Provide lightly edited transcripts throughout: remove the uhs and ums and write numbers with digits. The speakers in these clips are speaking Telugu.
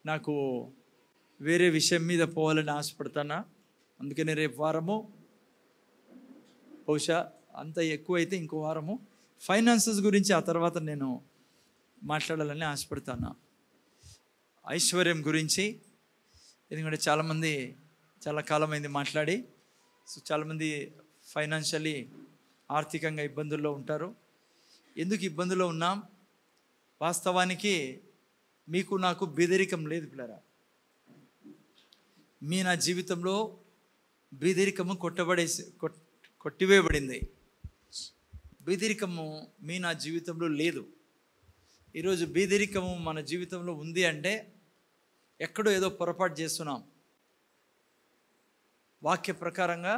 నాకు వేరే విషయం మీద పోవాలని ఆశపడతానా. అందుకని రేపు వారము, బహుశా అంత ఎక్కువైతే ఇంకో వారము ఫైనాన్సెస్ గురించి ఆ తర్వాత నేను మాట్లాడాలని ఆశపడతాను. ఐశ్వర్యం గురించి, ఎందుకంటే చాలామంది చాలా కాలమైంది మాట్లాడి. సో చాలామంది ఫైనాన్షియలీ ఆర్థికంగా ఇబ్బందుల్లో ఉంటారు. ఎందుకు ఇబ్బందుల్లో ఉన్నాం? వాస్తవానికి మీకు నాకు బీదరికం లేదు పిల్లరా. నా జీవితంలో బీదరికము కొట్టివేయబడింది. బీదరికము నా జీవితంలో లేదు. ఈరోజు బీదరికము మన జీవితంలో ఉంది అంటే ఎక్కడో ఏదో పొరపాటు చేస్తున్నాం. వాక్య ప్రకారంగా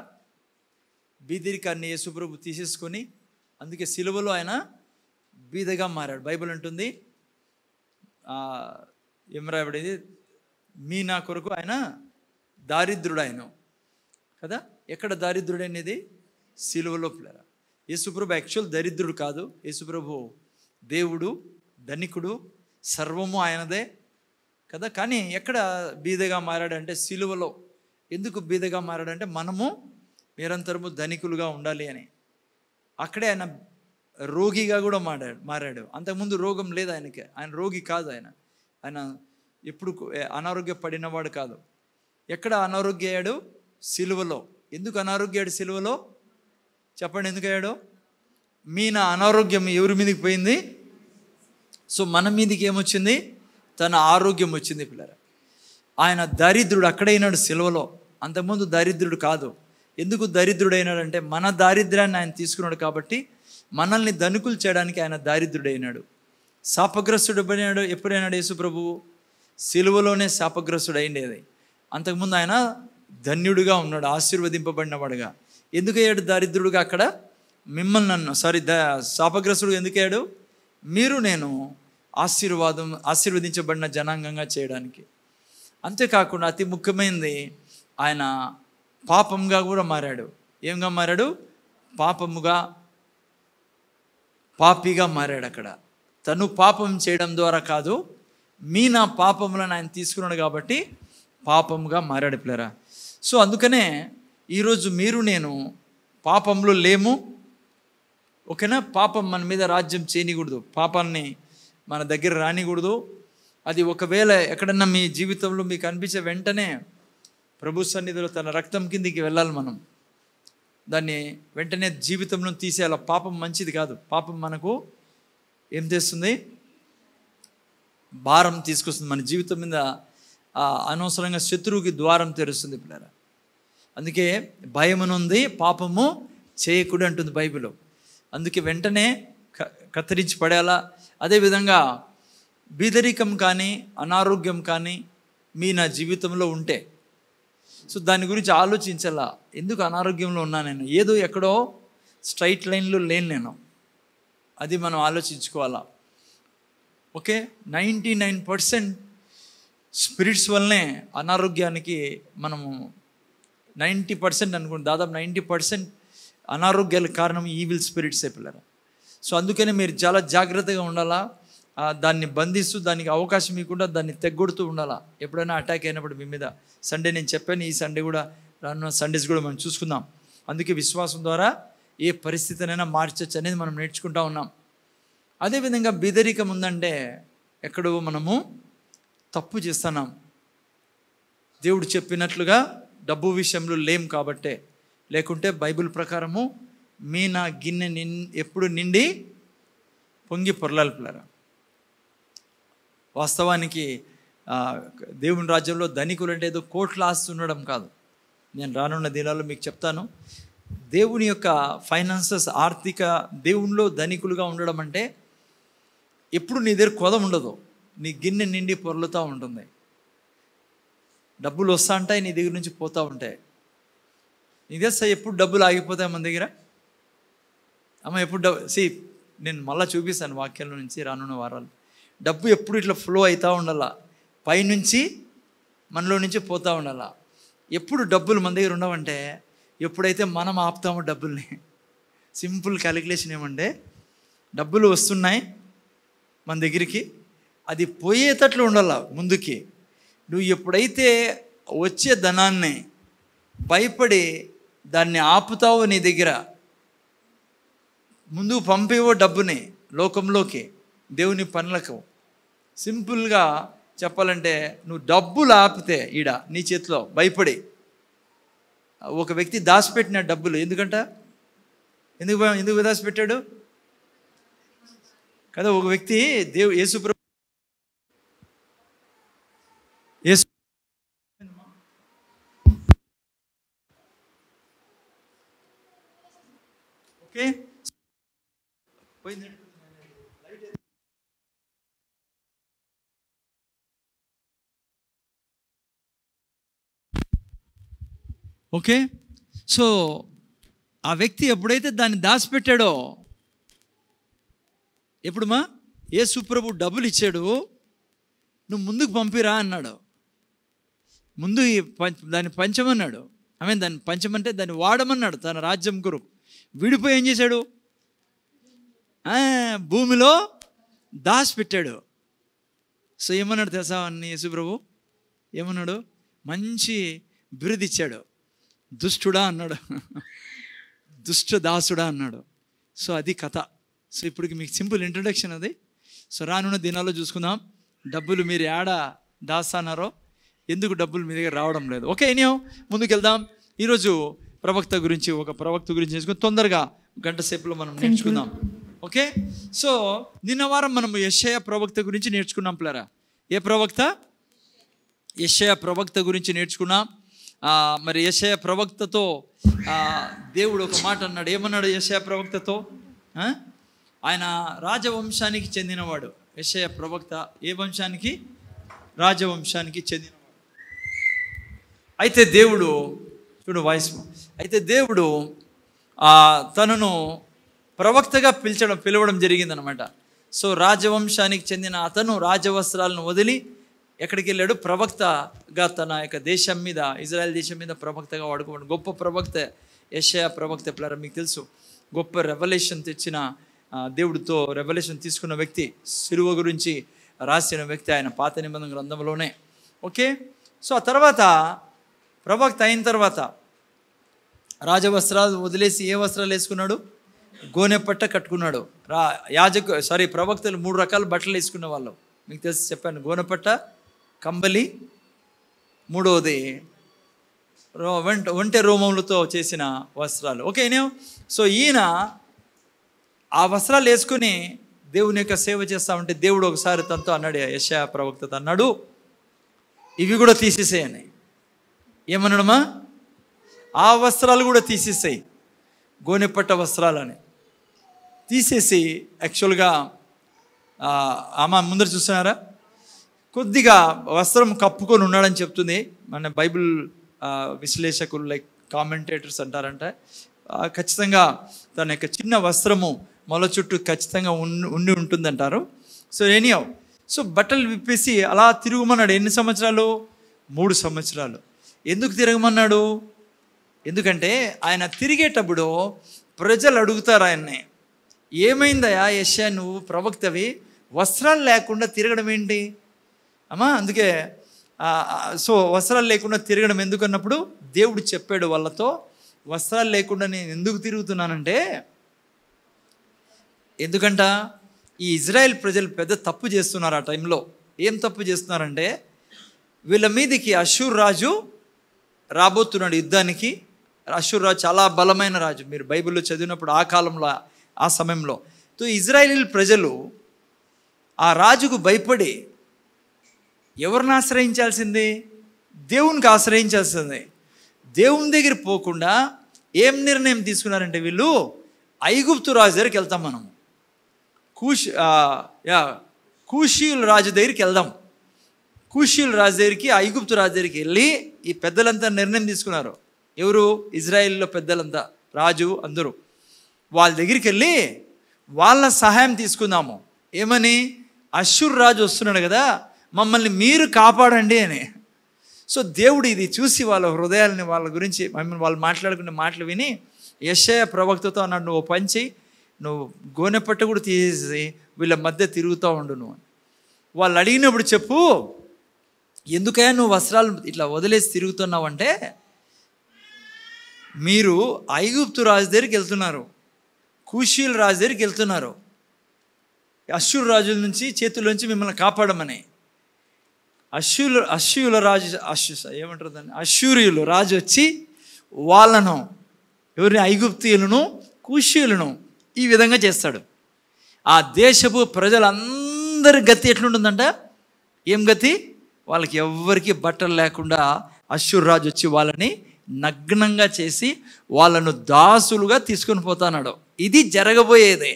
బీదరికాన్ని యేసుప్రభు తీసేసుకొని, అందుకే సిలువలో ఆయన బీదగా మారాడు. బైబిల్ అంటుంది, ఏం రాయబడింది, నా కొరకు ఆయన దారిద్రుడు ఆయన కదా. ఎక్కడ దారిద్రుడనేది? సిలువలో పిల్లరా. యేసుప్రభు యాక్చువల్ దరిద్రుడు కాదు. యేసుప్రభు దేవుడు, ధనికుడు, సర్వము ఆయనదే కదా. కానీ ఎక్కడ బీదగా మారాడంటే సిలువలో. ఎందుకు బీదగా మారాడంటే మనము నిరంతరము ధనికులుగా ఉండాలి అని. అక్కడే ఆయన రోగిగా కూడా మారాడు. అంతకుముందు రోగం లేదు ఆయనకి. ఆయన రోగి కాదు. ఆయన ఎప్పుడు అనారోగ్యపడినవాడు కాదు. ఎక్కడ అనారోగ్యయ్యాడు? సిలువలో. ఎందుకు అనారోగ్యాడు సిలువలో? చెప్పండి, ఎందుకు అయ్యాడు? నా అనారోగ్యం ఎవరి మీదకి పోయింది? సో మన మీదకి ఏమొచ్చింది? తన ఆరోగ్యం వచ్చింది పిల్లరా. ఆయన దరిద్రుడు అక్కడైనాడు సిలువలో. అంతకుముందు దరిద్రుడు కాదు. ఎందుకు దరిద్రుడు అయినాడంటే మన దారిద్ర్యాన్ని ఆయన తీసుకున్నాడు కాబట్టి మనల్ని ధనికులు చేయడానికి ఆయన దారిద్రుడైనాడు. శాపగ్రస్తుడు ఎప్పుడైనాడు యేసు ప్రభువు? సిలువలోనే శాపగ్రస్తుడు అయిండేది. అంతకుముందు ఆయన ధన్యుడిగా ఉన్నాడు, ఆశీర్వదింపబడినవాడుగా. ఎందుకు అయ్యాడు దారిద్రుడుగా అక్కడ? శాపగ్రస్తుడు ఎందుకు అయ్యాడు? మీరు నేను ఆశీర్వదించబడిన జనాంగంగా చేయడానికి. అంతేకాకుండా అతి ముఖ్యమైనది, ఆయన పాపంగా కూడా మారాడు. ఏంగా మారాడు? పాపిగా మారాడు. అక్కడ తను పాపం చేయడం ద్వారా కాదు, నా పాపములను ఆయన తీసుకున్నాడు కాబట్టి పాపముగా మారాడు పిల్లరా. సో అందుకనే ఈరోజు మీరు నేను పాపంలో లేము. ఓకేనా? పాపం మన మీద రాజ్యం చేయకూడదు. పాపాన్ని మన దగ్గర రానికూడదు. అది ఒకవేళ ఎక్కడన్నా మీ జీవితంలో మీకు అనిపించే వెంటనే ప్రభు సన్నిధిలో తన రక్తం కిందికి వెళ్ళాలి. మనం దాన్ని వెంటనే జీవితంలో తీసేయాలి. పాపం మంచిది కాదు. పాపం మనకు ఏం చేస్తుంది? భారం తీసుకొస్తుంది. మన జీవితం మీద అనవసరంగా శత్రువుకి ద్వారం తెరుస్తుంది పిల్లరా. అందుకే భయమునుంది పాపము చేయకూడదు అంటుంది బైబిల్. అందుకే వెంటనే కత్తిరించి పడేలా. అదేవిధంగా బీదరికం కానీ అనారోగ్యం కానీ నా జీవితంలో ఉంటే, సో దాని గురించి ఆలోచించాలా. ఎందుకు అనారోగ్యంలో ఉన్నా నేను? ఏదో ఎక్కడో స్ట్రైట్ లైన్లో లేను నేను. అది మనం ఆలోచించుకోవాలా. ఓకే, 99% స్పిరిట్స్ వల్లనే అనారోగ్యానికి మనము 90% అనుకోండి, దాదాపు 90% అనారోగ్యాలకు కారణం ఈవిల్ స్పిరిట్సే పిల్లరా. సో అందుకనే మీరు చాలా జాగ్రత్తగా ఉండాలా. దాన్ని బంధిస్తూ, దానికి అవకాశం ఇవ్వకుండా దాన్ని తెగ్గొడుతూ ఉండాలా. ఎప్పుడైనా అటాక్ అయినప్పుడు మీ మీద. సండే నేను చెప్పాను, ఈ సండే కూడా, రానున్న సండేస్ కూడా మనం చూసుకుందాం. అందుకే విశ్వాసం ద్వారా ఏ పరిస్థితినైనా మార్చచ్చు అనేది మనం నేర్చుకుంటా ఉన్నాం. అదేవిధంగా బీదరికం ఉందంటే ఎక్కడో మనము తప్పు చేస్తున్నాం. దేవుడు చెప్పినట్లుగా డబ్బు విషయంలో లేం కాబట్టే. లేకుంటే బైబిల్ ప్రకారము నా గిన్నె ఎప్పుడు నిండి పొంగి పొరలాలి పిల్లరా. వాస్తవానికి దేవుని రాజ్యంలో ధనికులు అంటే ఏదో కోట్ల ఆస్తి ఉండడం కాదు. నేను రానున్న దినాల్లో మీకు చెప్తాను. దేవుని యొక్క ఫైనాన్సెస్, ఆర్థిక దేవునిలో ధనికులుగా ఉండడం అంటే ఎప్పుడు నీ దగ్గర కొద ఉండదు. నీ గిన్నె నిండి పొరలుతూ ఉంటుంది. డబ్బులు వస్తూ ఉంటాయి, నీ దగ్గర నుంచి పోతూ ఉంటాయి. నీ దగ్గర ఎప్పుడు డబ్బులు ఆగిపోతాయి మన దగ్గర? ఎప్పుడు నేను మళ్ళీ చూపిస్తాను వాక్యాల నుంచి రానున్న వారాలు. డబ్బు ఎప్పుడు ఇట్లా ఫ్లో అవుతూ ఉండాలా. పైనుంచి మనలో నుంచి పోతూ ఉండాలా. ఎప్పుడు డబ్బులు మన దగ్గర ఉండవంటే ఎప్పుడైతే మనం ఆపుతామో డబ్బుల్ని. సింపుల్ క్యాలిక్యులేషన్ ఏమంటే, డబ్బులు వస్తున్నాయి మన దగ్గరికి, అది పోయేటట్లు ఉండాల ముందుకి. నువ్వు ఎప్పుడైతే వచ్చే ధనాన్ని భయపడి దాన్ని ఆపుతావో, నీ దగ్గర ముందు పంపేవో డబ్బుని లోకంలోకి, దేవుని పనులకు, సింపుల్గా చెప్పాలంటే నువ్వు డబ్బులు ఆపితే ఈడ నీ చేతిలో భయపడి, ఒక వ్యక్తి దాచిపెట్టిన డబ్బులు ఎందుకు దాచిపెట్టాడు కదా? ఒక వ్యక్తి యేసు ఓకే ఓకే. సో ఆ వ్యక్తి ఎప్పుడైతే దాన్ని దాచిపెట్టాడో, ఎప్పుడుమా యేసు ప్రభు డబ్బులు ఇచ్చాడు, నువ్వు ముందుకు పంపిరా అన్నాడు. ముందు దాన్ని పంచమన్నాడు. దాన్ని పంచమంటే దాన్ని వాడమన్నాడు తన రాజ్యం కొరకు. విడిపోయి ఏం చేశాడు? భూమిలో దాచిపెట్టాడు. సో ఏమన్నాడు తెలుసా యేసు ప్రభు? ఏమన్నాడు? మంచి బిరుదు ఇచ్చాడు. దుష్టుడా అన్నాడు, దుష్ట దాసుడా అన్నాడు. సో అది కథ. సో ఇప్పుడు మీకు సింపుల్ ఇంట్రడక్షన్ అది. సో రానున్న దినాల్లో చూసుకుందాం, డబ్బులు మీరు ఏడ దాస్తానారో, ఎందుకు డబ్బులు మీ దగ్గర రావడం లేదు. ఓకే, ఎనియో ముందుకు వెళ్దాం. ఈరోజు ఒక ప్రవక్త గురించి నేర్చుకుని తొందరగా గంట సేపులో మనం నేర్చుకుందాం. ఓకే, సో నిన్న వారం మనం యెషయా ప్రవక్త గురించి నేర్చుకున్నాం పిల్లరా. ఏ ప్రవక్త? యెషయా ప్రవక్త గురించి నేర్చుకున్నాం. మరి యెషయా ప్రవక్తతో దేవుడు ఒక మాట అన్నాడు. ఏమన్నాడు యెషయా ప్రవక్తతో? ఆయన రాజవంశానికి చెందినవాడు. యెషయా ప్రవక్త ఏ వంశానికి? రాజవంశానికి చెందినవాడు. అయితే దేవుడు అయితే దేవుడు తనను ప్రవక్తగా పిలవడం జరిగిందనమాట. సో రాజవంశానికి చెందిన అతను రాజవస్త్రాలను వదిలి ఎక్కడికి వెళ్ళాడు? ప్రవక్తగా తన యొక్క దేశం మీద, ఇజ్రాయెల్ దేశం మీద ప్రవక్తగా వాడుకోవడం. గొప్ప ప్రవక్త యెషయా ప్రవక్త. పిల్లరా మీకు తెలుసు, గొప్ప రెవల్యూషన్ తెచ్చిన, దేవుడితో రెవల్యూషన్ తీసుకున్న వ్యక్తి, సిలువ గురించి రాసిన వ్యక్తి ఆయన పాత నిబంధన గ్రంథంలోనే. ఓకే, సో ఆ తర్వాత ప్రవక్త అయిన తర్వాత రాజవస్త్రాలు వదిలేసి ఏ వస్త్రాలు వేసుకున్నాడు? గోనెపట్ట కట్టుకున్నాడు. ప్రవక్తలు 3 రకాల బట్టలు వేసుకునే వాళ్ళు మీకు తెలిసి చెప్పాను. గోనెపట్ట, కంబలి, మూడవది ఒంటె రోమములతో చేసిన వస్త్రాలు. ఓకేనే. సో ఈయన ఆ వస్త్రాలు వేసుకుని దేవుని యొక్క సేవ చేస్తా ఉంటే దేవుడు ఒకసారి తనతో అన్నాడు, యెషయా ప్రవక్తతో అన్నాడు, ఇవి కూడా తీసేసేయని. ఏమన్నాడమ్మా? ఆ వస్త్రాలు కూడా తీసేసాయి, గోనెపట్ట వస్త్రాలని తీసేసి, యాక్చువల్గా ముందర చూస్తున్నారా, కొద్దిగా వస్త్రం కప్పుకొని ఉన్నాడని చెప్తుంది మన బైబిల్ విశ్లేషకులు, లైక్ కామెంటేటర్స్ అంటారంటే. ఖచ్చితంగా తన యొక్క చిన్న వస్త్రము మొల చుట్టూ ఖచ్చితంగా ఉండి ఉంటుందంటారు. సో ఎనీహౌ, సో బట్టలు విప్పేసి అలా తిరగమన్నాడు. ఎన్ని సంవత్సరాలు? 3 సంవత్సరాలు. ఎందుకు తిరగమన్నాడు? ఎందుకంటే ఆయన తిరిగేటప్పుడు ప్రజలు అడుగుతారు ఆయన్ని, ఏమైందయా యెషయా, నువ్వు ప్రవక్తవి, వస్త్రాలు లేకుండా తిరగడం ఏంటి అందుకే సో వస్త్రాలు లేకుండా తిరగడం ఎందుకన్నప్పుడు దేవుడు చెప్పాడు వాళ్ళతో, వస్త్రాలు లేకుండా నేను ఎందుకు తిరుగుతున్నానంటే, ఎందుకంట ఈ ఇజ్రాయెల్ ప్రజలు పెద్ద తప్పు చేస్తున్నారు ఆ టైంలో. ఏం తప్పు చేస్తున్నారంటే, వీళ్ళ మీదకి అష్షూర్ రాజు రాబోతున్నాడు యుద్ధానికి. అష్షూర్ రాజు చాలా బలమైన రాజు. మీరు బైబిల్లో చదివినప్పుడు ఆ కాలంలో, ఆ సమయంలో ఇజ్రాయేల్ ప్రజలు ఆ రాజుకు భయపడి ఎవరిని ఆశ్రయించాల్సింది? దేవునికి ఆశ్రయించాల్సింది. దేవుని దగ్గర పోకుండా ఏం నిర్ణయం తీసుకున్నారంటే, వీళ్ళు ఐగుప్తు రాజు దగ్గరికి వెళ్తాం, మనం కూషీయుల రాజు దగ్గరికి వెళ్దాం. కూషీయుల రాజు దగ్గరికి, ఐగుప్తు రాజు దగ్గరికి వెళ్ళి ఈ పెద్దలంతా నిర్ణయం తీసుకున్నారు. ఎవరు? ఇజ్రాయేల్లో పెద్దలంతా, రాజు అందరూ. వాళ్ళ దగ్గరికి వెళ్ళి వాళ్ళ సహాయం తీసుకుందాము. ఏమని? అష్షూర్ రాజు వస్తున్నాడు కదా, మమ్మల్ని మీరు కాపాడండి అని. సో దేవుడు ఇది చూసి వాళ్ళ హృదయాలని, వాళ్ళ గురించి వాళ్ళు మాట్లాడుకునే మాటలు విని యెషయా ప్రవక్తతో అన్నాడు, నువ్వు పంచి నువ్వు గోనెపట్ట కూడా తీసేసి వీళ్ళ మధ్య తిరుగుతూ ఉండు నువ్వు. వాళ్ళు అడిగినప్పుడు చెప్పు, ఎందుకయ్యా నువ్వు వస్త్రాలు ఇట్లా వదిలేసి తిరుగుతున్నావు అంటే, మీరు ఐగుప్తు రాజు దగ్గరికి వెళ్తున్నారు, కూషీల రాజు దగ్గరికి వెళ్తున్నారు, అశ్షూరు రాజుల నుంచి చేతుల్లోంచి మిమ్మల్ని కాపాడమని. అశ్షూరుల రాజు ఏమంటారు దాన్ని, అశ్షూరియులు రాజు వచ్చి వాళ్ళను, ఎవరిని, ఐగుప్తీయులను కూషీయులను ఈ విధంగా చేస్తాడు. ఆ దేశపు ప్రజలందరి గతి ఎట్లుంటుందంట, ఏం గతి, వాళ్ళకి ఎవ్వరికి బట్టలు లేకుండా అశ్షూరు రాజు వచ్చి వాళ్ళని నగ్నంగా చేసి వాళ్ళను దాసులుగా తీసుకొని పోతున్నాడు. ఇది జరగబోయేదే.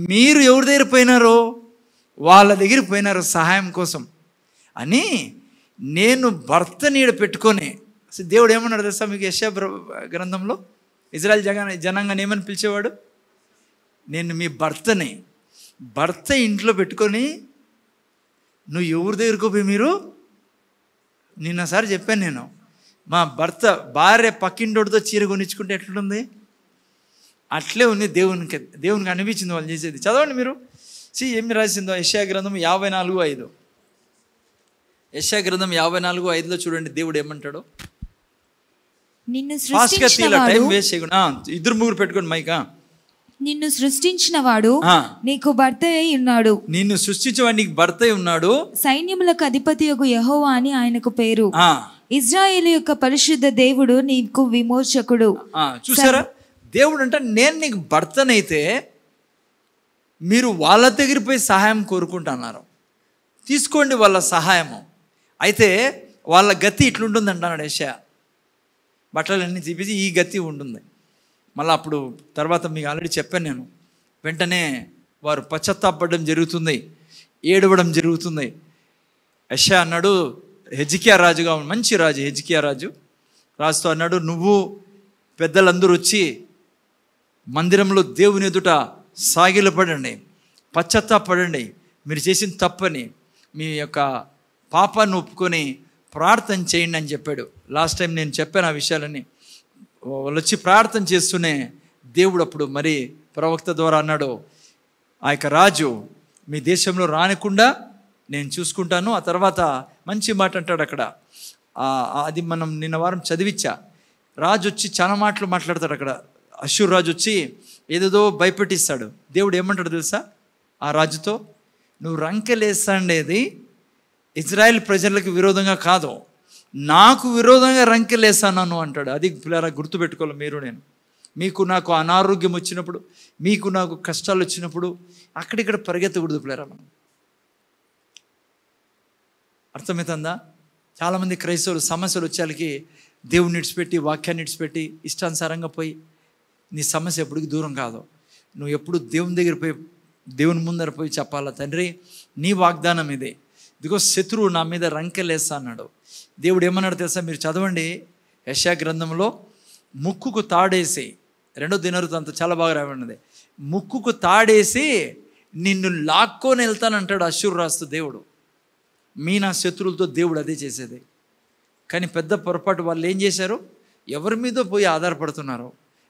మీరు ఎవరి దగ్గర పోయినారో వాళ్ళ దగ్గర పోయినారు సహాయం కోసం అని. నేను భర్త నీడ పెట్టుకొని, దేవుడు ఏమన్నాడు తెలుసా మీకు యెషయా గ్రంథంలో, ఇజ్రాయెల్ జనాంగాన్ని ఏమని పిలిచేవాడు, నేను మీ భర్తని. భర్త ఇంట్లో పెట్టుకొని నువ్వు ఎవరి దగ్గరకు పోయి, మీరు నిన్నసారి చెప్పాను నేను, మా భర్త భార్య పక్కింటోడితో చీర కొనిచ్చుకుంటే ఎట్లుంటుంది, అట్లే ఉంది. దేవునికి అనిపించింది వాళ్ళు చేసేది. చదవండి మీరు, ఏమి రాసిందో యెషయా గ్రంథం 54:5. యెషయా గ్రంథం 54:5 చూడండి దేవుడు ఏమంటాడు. టైం వేస్ట్ చేయకుండా ఇద్దరు ముగ్గురు పెట్టుకోండి మైకా. నిన్ను సృష్టించిన వాడు నీకు భర్త అయి ఉన్నాడు. నిన్ను సృష్టించేవాడు నీకు భర్త అయి ఉన్నాడు. సైన్యములకు అధిపతియగు యెహోవా అని ఆయనకు పేరు. ఇశ్రాయేలు యొక్క పరిశుద్ధ దేవుడు నీకు విమోచకుడు. చూసారా, దేవుడు అంటే నేను నీకు భర్తనైతే మీరు వాళ్ళ దగ్గర పోయి సహాయం కోరుకుంటున్నారు, తీసుకోండి వాళ్ళ సహాయము. అయితే వాళ్ళ గతి ఇట్లుంటుంది అంటున్నాడు యెషయా. బట్టలన్నీ తీపిసి ఈ గతి ఉంటుంది. మళ్ళీ అప్పుడు తర్వాత మీకు ఆల్రెడీ చెప్పాను నేను, వెంటనే వారు పశ్చాత్తాపడడం జరుగుతుంది, ఏడవడం జరుగుతుంది. యెషయా అన్నాడు, హెజ్కియా రాజుగా, మంచి రాజు హెజ్కియా రాజుతో అన్నాడు, నువ్వు పెద్దలందరూ వచ్చి మందిరంలో దేవుని ఎదుట సాగిలపడండి, పశ్చాత్తాపడండి, మీరు చేసిన తప్పని, మీ యొక్క పాపాన్ని ఒప్పుకొని ప్రార్థన చేయండి అని చెప్పాడు. లాస్ట్ టైం నేను చెప్పాను ఆ విషయాలన్నీ. వాళ్ళు వచ్చి ప్రార్థన చేస్తూనే దేవుడు అప్పుడు మరి ప్రవక్త ద్వారా అన్నాడు, ఆ యొక్క రాజు మీ దేశంలో రానికుండా నేను చూసుకుంటాను. ఆ తర్వాత మంచి మాట అంటాడు అక్కడ, అది మనం నిన్న వారం చదివించా. రాజు వచ్చి చాలా మాటలు మాట్లాడతాడు అక్కడ. అశ్షూరు రాజు వచ్చి ఏదేదో భయపెట్టిస్తాడు. దేవుడు ఏమంటాడు తెలుసా ఆ రాజుతో, నువ్వు రంకెలేస్తాండేది ఇజ్రాయెల్ ప్రజలకు విరోధంగా కాదు, నాకు విరోధంగా రంకెలేస్తాను అంటాడు. అది పిల్లరా గుర్తుపెట్టుకోవాలి మీరు నేను. మీకు నాకు అనారోగ్యం వచ్చినప్పుడు, మీకు నాకు కష్టాలు వచ్చినప్పుడు అక్కడిక్కడ పరిగెత్తకూడదు పిల్లరా మనం. అర్థమవుతుందా? చాలామంది క్రైస్తవులు సమస్యలు వచ్చేళ్ళకి దేవుని విడిచిపెట్టి, వాక్యాన్ని విడిచిపెట్టి ఇష్టానుసారంగా పోయి, నీ సమస్య ఎప్పటికి దూరం కాదు. నువ్వు ఎప్పుడు దేవుని దగ్గర పోయి, దేవుని ముందర పోయి చెప్పాలా, తండ్రి నీ వాగ్దానం ఇదే, ఇదిగో శత్రువు నా మీద రంకెలేస్తా అన్నాడు. దేవుడు ఏమన్నాడు తెలుసా, మీరు చదవండి యెషయా గ్రంథంలో, ముక్కుకు తాడేసి, 2వ దినవృత్తాంతం చాలా బాగా రాబడినది, ముక్కుకు తాడేసి నిన్ను లాక్కొని వెళ్తానంటాడు అశ్షూరు రాజుతో దేవుడు. నా శత్రువులతో దేవుడు అదే చేసేది. కానీ పెద్ద పొరపాటు వాళ్ళు ఏం చేశారు, ఎవరి మీద పోయి ఆధారపడుతున్నారు.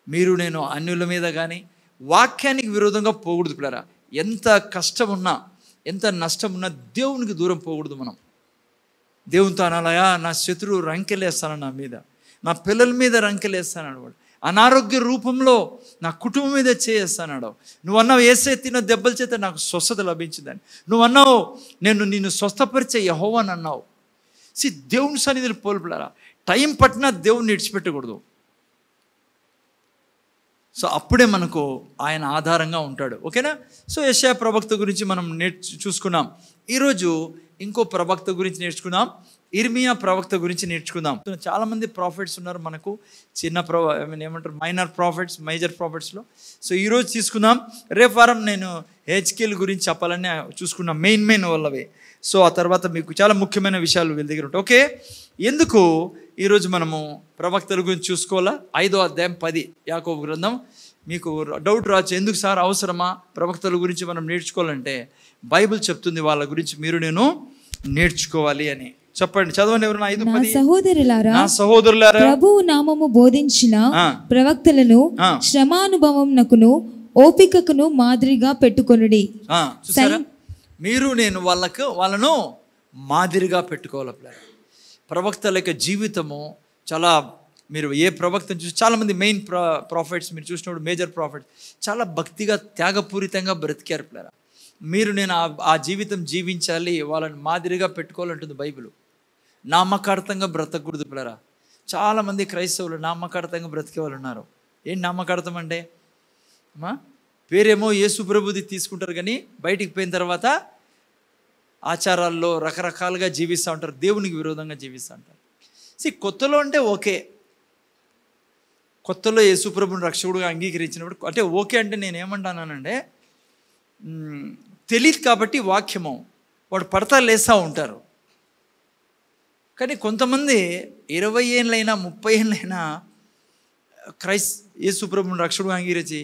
మీరు నేను అన్యుల మీద కానీ వాక్యానికి విరోధంగా పోకూడదు పిల్లరా. ఎంత కష్టం ఉన్నా, ఎంత నష్టం ఉన్నా దేవునికి దూరం పోకూడదు మనం. దేవునితో అనాలయా, నా శత్రువు రంకెలేస్తాను నా మీద, నా పిల్లల మీద రంకెలేస్తాను వాడు, అనారోగ్య రూపంలో నా కుటుంబం మీద చేస్తాడు. నువ్వు అన్నావు యేసయ్య తిన్న దెబ్బల చేత నాకు స్వస్థత లభించిందని, నువ్వు అన్నావు నేను నిన్ను స్వస్థపరిచే యెహోవా అని అన్నావు. దేవుని సన్నిధిని పోల్పడారా, టైం పట్టినా దేవుణ్ణి విడిచిపెట్టకూడదు. సో అప్పుడే మనకు ఆయన ఆధారంగా ఉంటాడు. ఓకేనా? సో యెషయా ప్రవక్త గురించి మనం చూసుకున్నాం. ఈరోజు ఇంకో ప్రవక్త గురించి నేర్చుకుందాం, ఇర్మియా ప్రవక్త గురించి నేర్చుకుందాం. చాలామంది ప్రాఫిట్స్ ఉన్నారు మనకు, చిన్న ఏమంటారు మైనర్ ప్రాఫిట్స్, మేజర్ ప్రాఫిట్స్లో. సో ఈరోజు తీసుకుందాం. రేపు వారం నేను హెచ్కేల్ గురించి చెప్పాలని చూసుకున్నాం, మెయిన్ వాళ్ళవి. సో ఆ తర్వాత మీకు చాలా ముఖ్యమైన విషయాలు వీళ్ళ దగ్గర ఉంటాయి. ఓకే, ఎందుకు ఈరోజు మనము ప్రవక్తల గురించి చూసుకోవాలా? 5వ అధ్యాయం 10 యాకోబు గ్రంథం. మీకు డౌట్ రావచ్చు, ఎందుకు సార్ అవసరమా ప్రవక్తల గురించి మనం నేర్చుకోవాలంటే? బైబిల్ చెప్తుంది వాళ్ళ గురించి మీరు నేను నేర్చుకోవాలి అని. చెప్పండి, చదవండి ఎవరు. 5:10. నా సహోదరులారా, ప్రభువు నామము బోధించిన ప్రవక్తలను శ్రమానుభవమునకును ఓపికకును మాదిరిగా పెట్టుకొనుడి. చూసారా, మీరు నేను వాళ్ళను మాదిరిగా పెట్టుకోవాలి పిల్లలు. ప్రవక్తల యొక్క జీవితము చాలా, మీరు ఏ ప్రవక్తను చూసి చాలామంది మెయిన్ ప్రాఫిట్స్ మీరు చూసినప్పుడు మేజర్ ప్రాఫిట్స్ చాలా భక్తిగా త్యాగపూరితంగా బ్రతికారు పిల్లలు. నేను ఆ జీవితం జీవించాలి, వాళ్ళని మాదిరిగా పెట్టుకోవాలంటుంది బైబిల్. నామకార్థంగా బ్రతకూడదు పిల్లరా. చాలామంది క్రైస్తవులు నామకార్థంగా బ్రతికే వాళ్ళు ఉన్నారు. ఏం నామకార్థం అంటే పేరేమో యేసు ప్రభుది తీసుకుంటారు, కానీ బయటికి పోయిన తర్వాత ఆచారాల్లో రకరకాలుగా జీవిస్తూ ఉంటారు, దేవునికి విరోధంగా జీవిస్తూ ఉంటారు. కొత్తలో అంటే ఓకే, కొత్తలో యేసు ప్రభుని రక్షకుడుగా అంగీకరించినప్పుడు అంటే ఓకే. అంటే నేను ఏమంటానంటే తెలియదు కాబట్టి వాక్యము వాడు పడతా లేస్తూ ఉంటారు. కానీ కొంతమంది 20 ఏళ్ళైనా 30 ఏళ్ళైనా యేసు ప్రభుని రక్షకుడుగా అంగీకరించి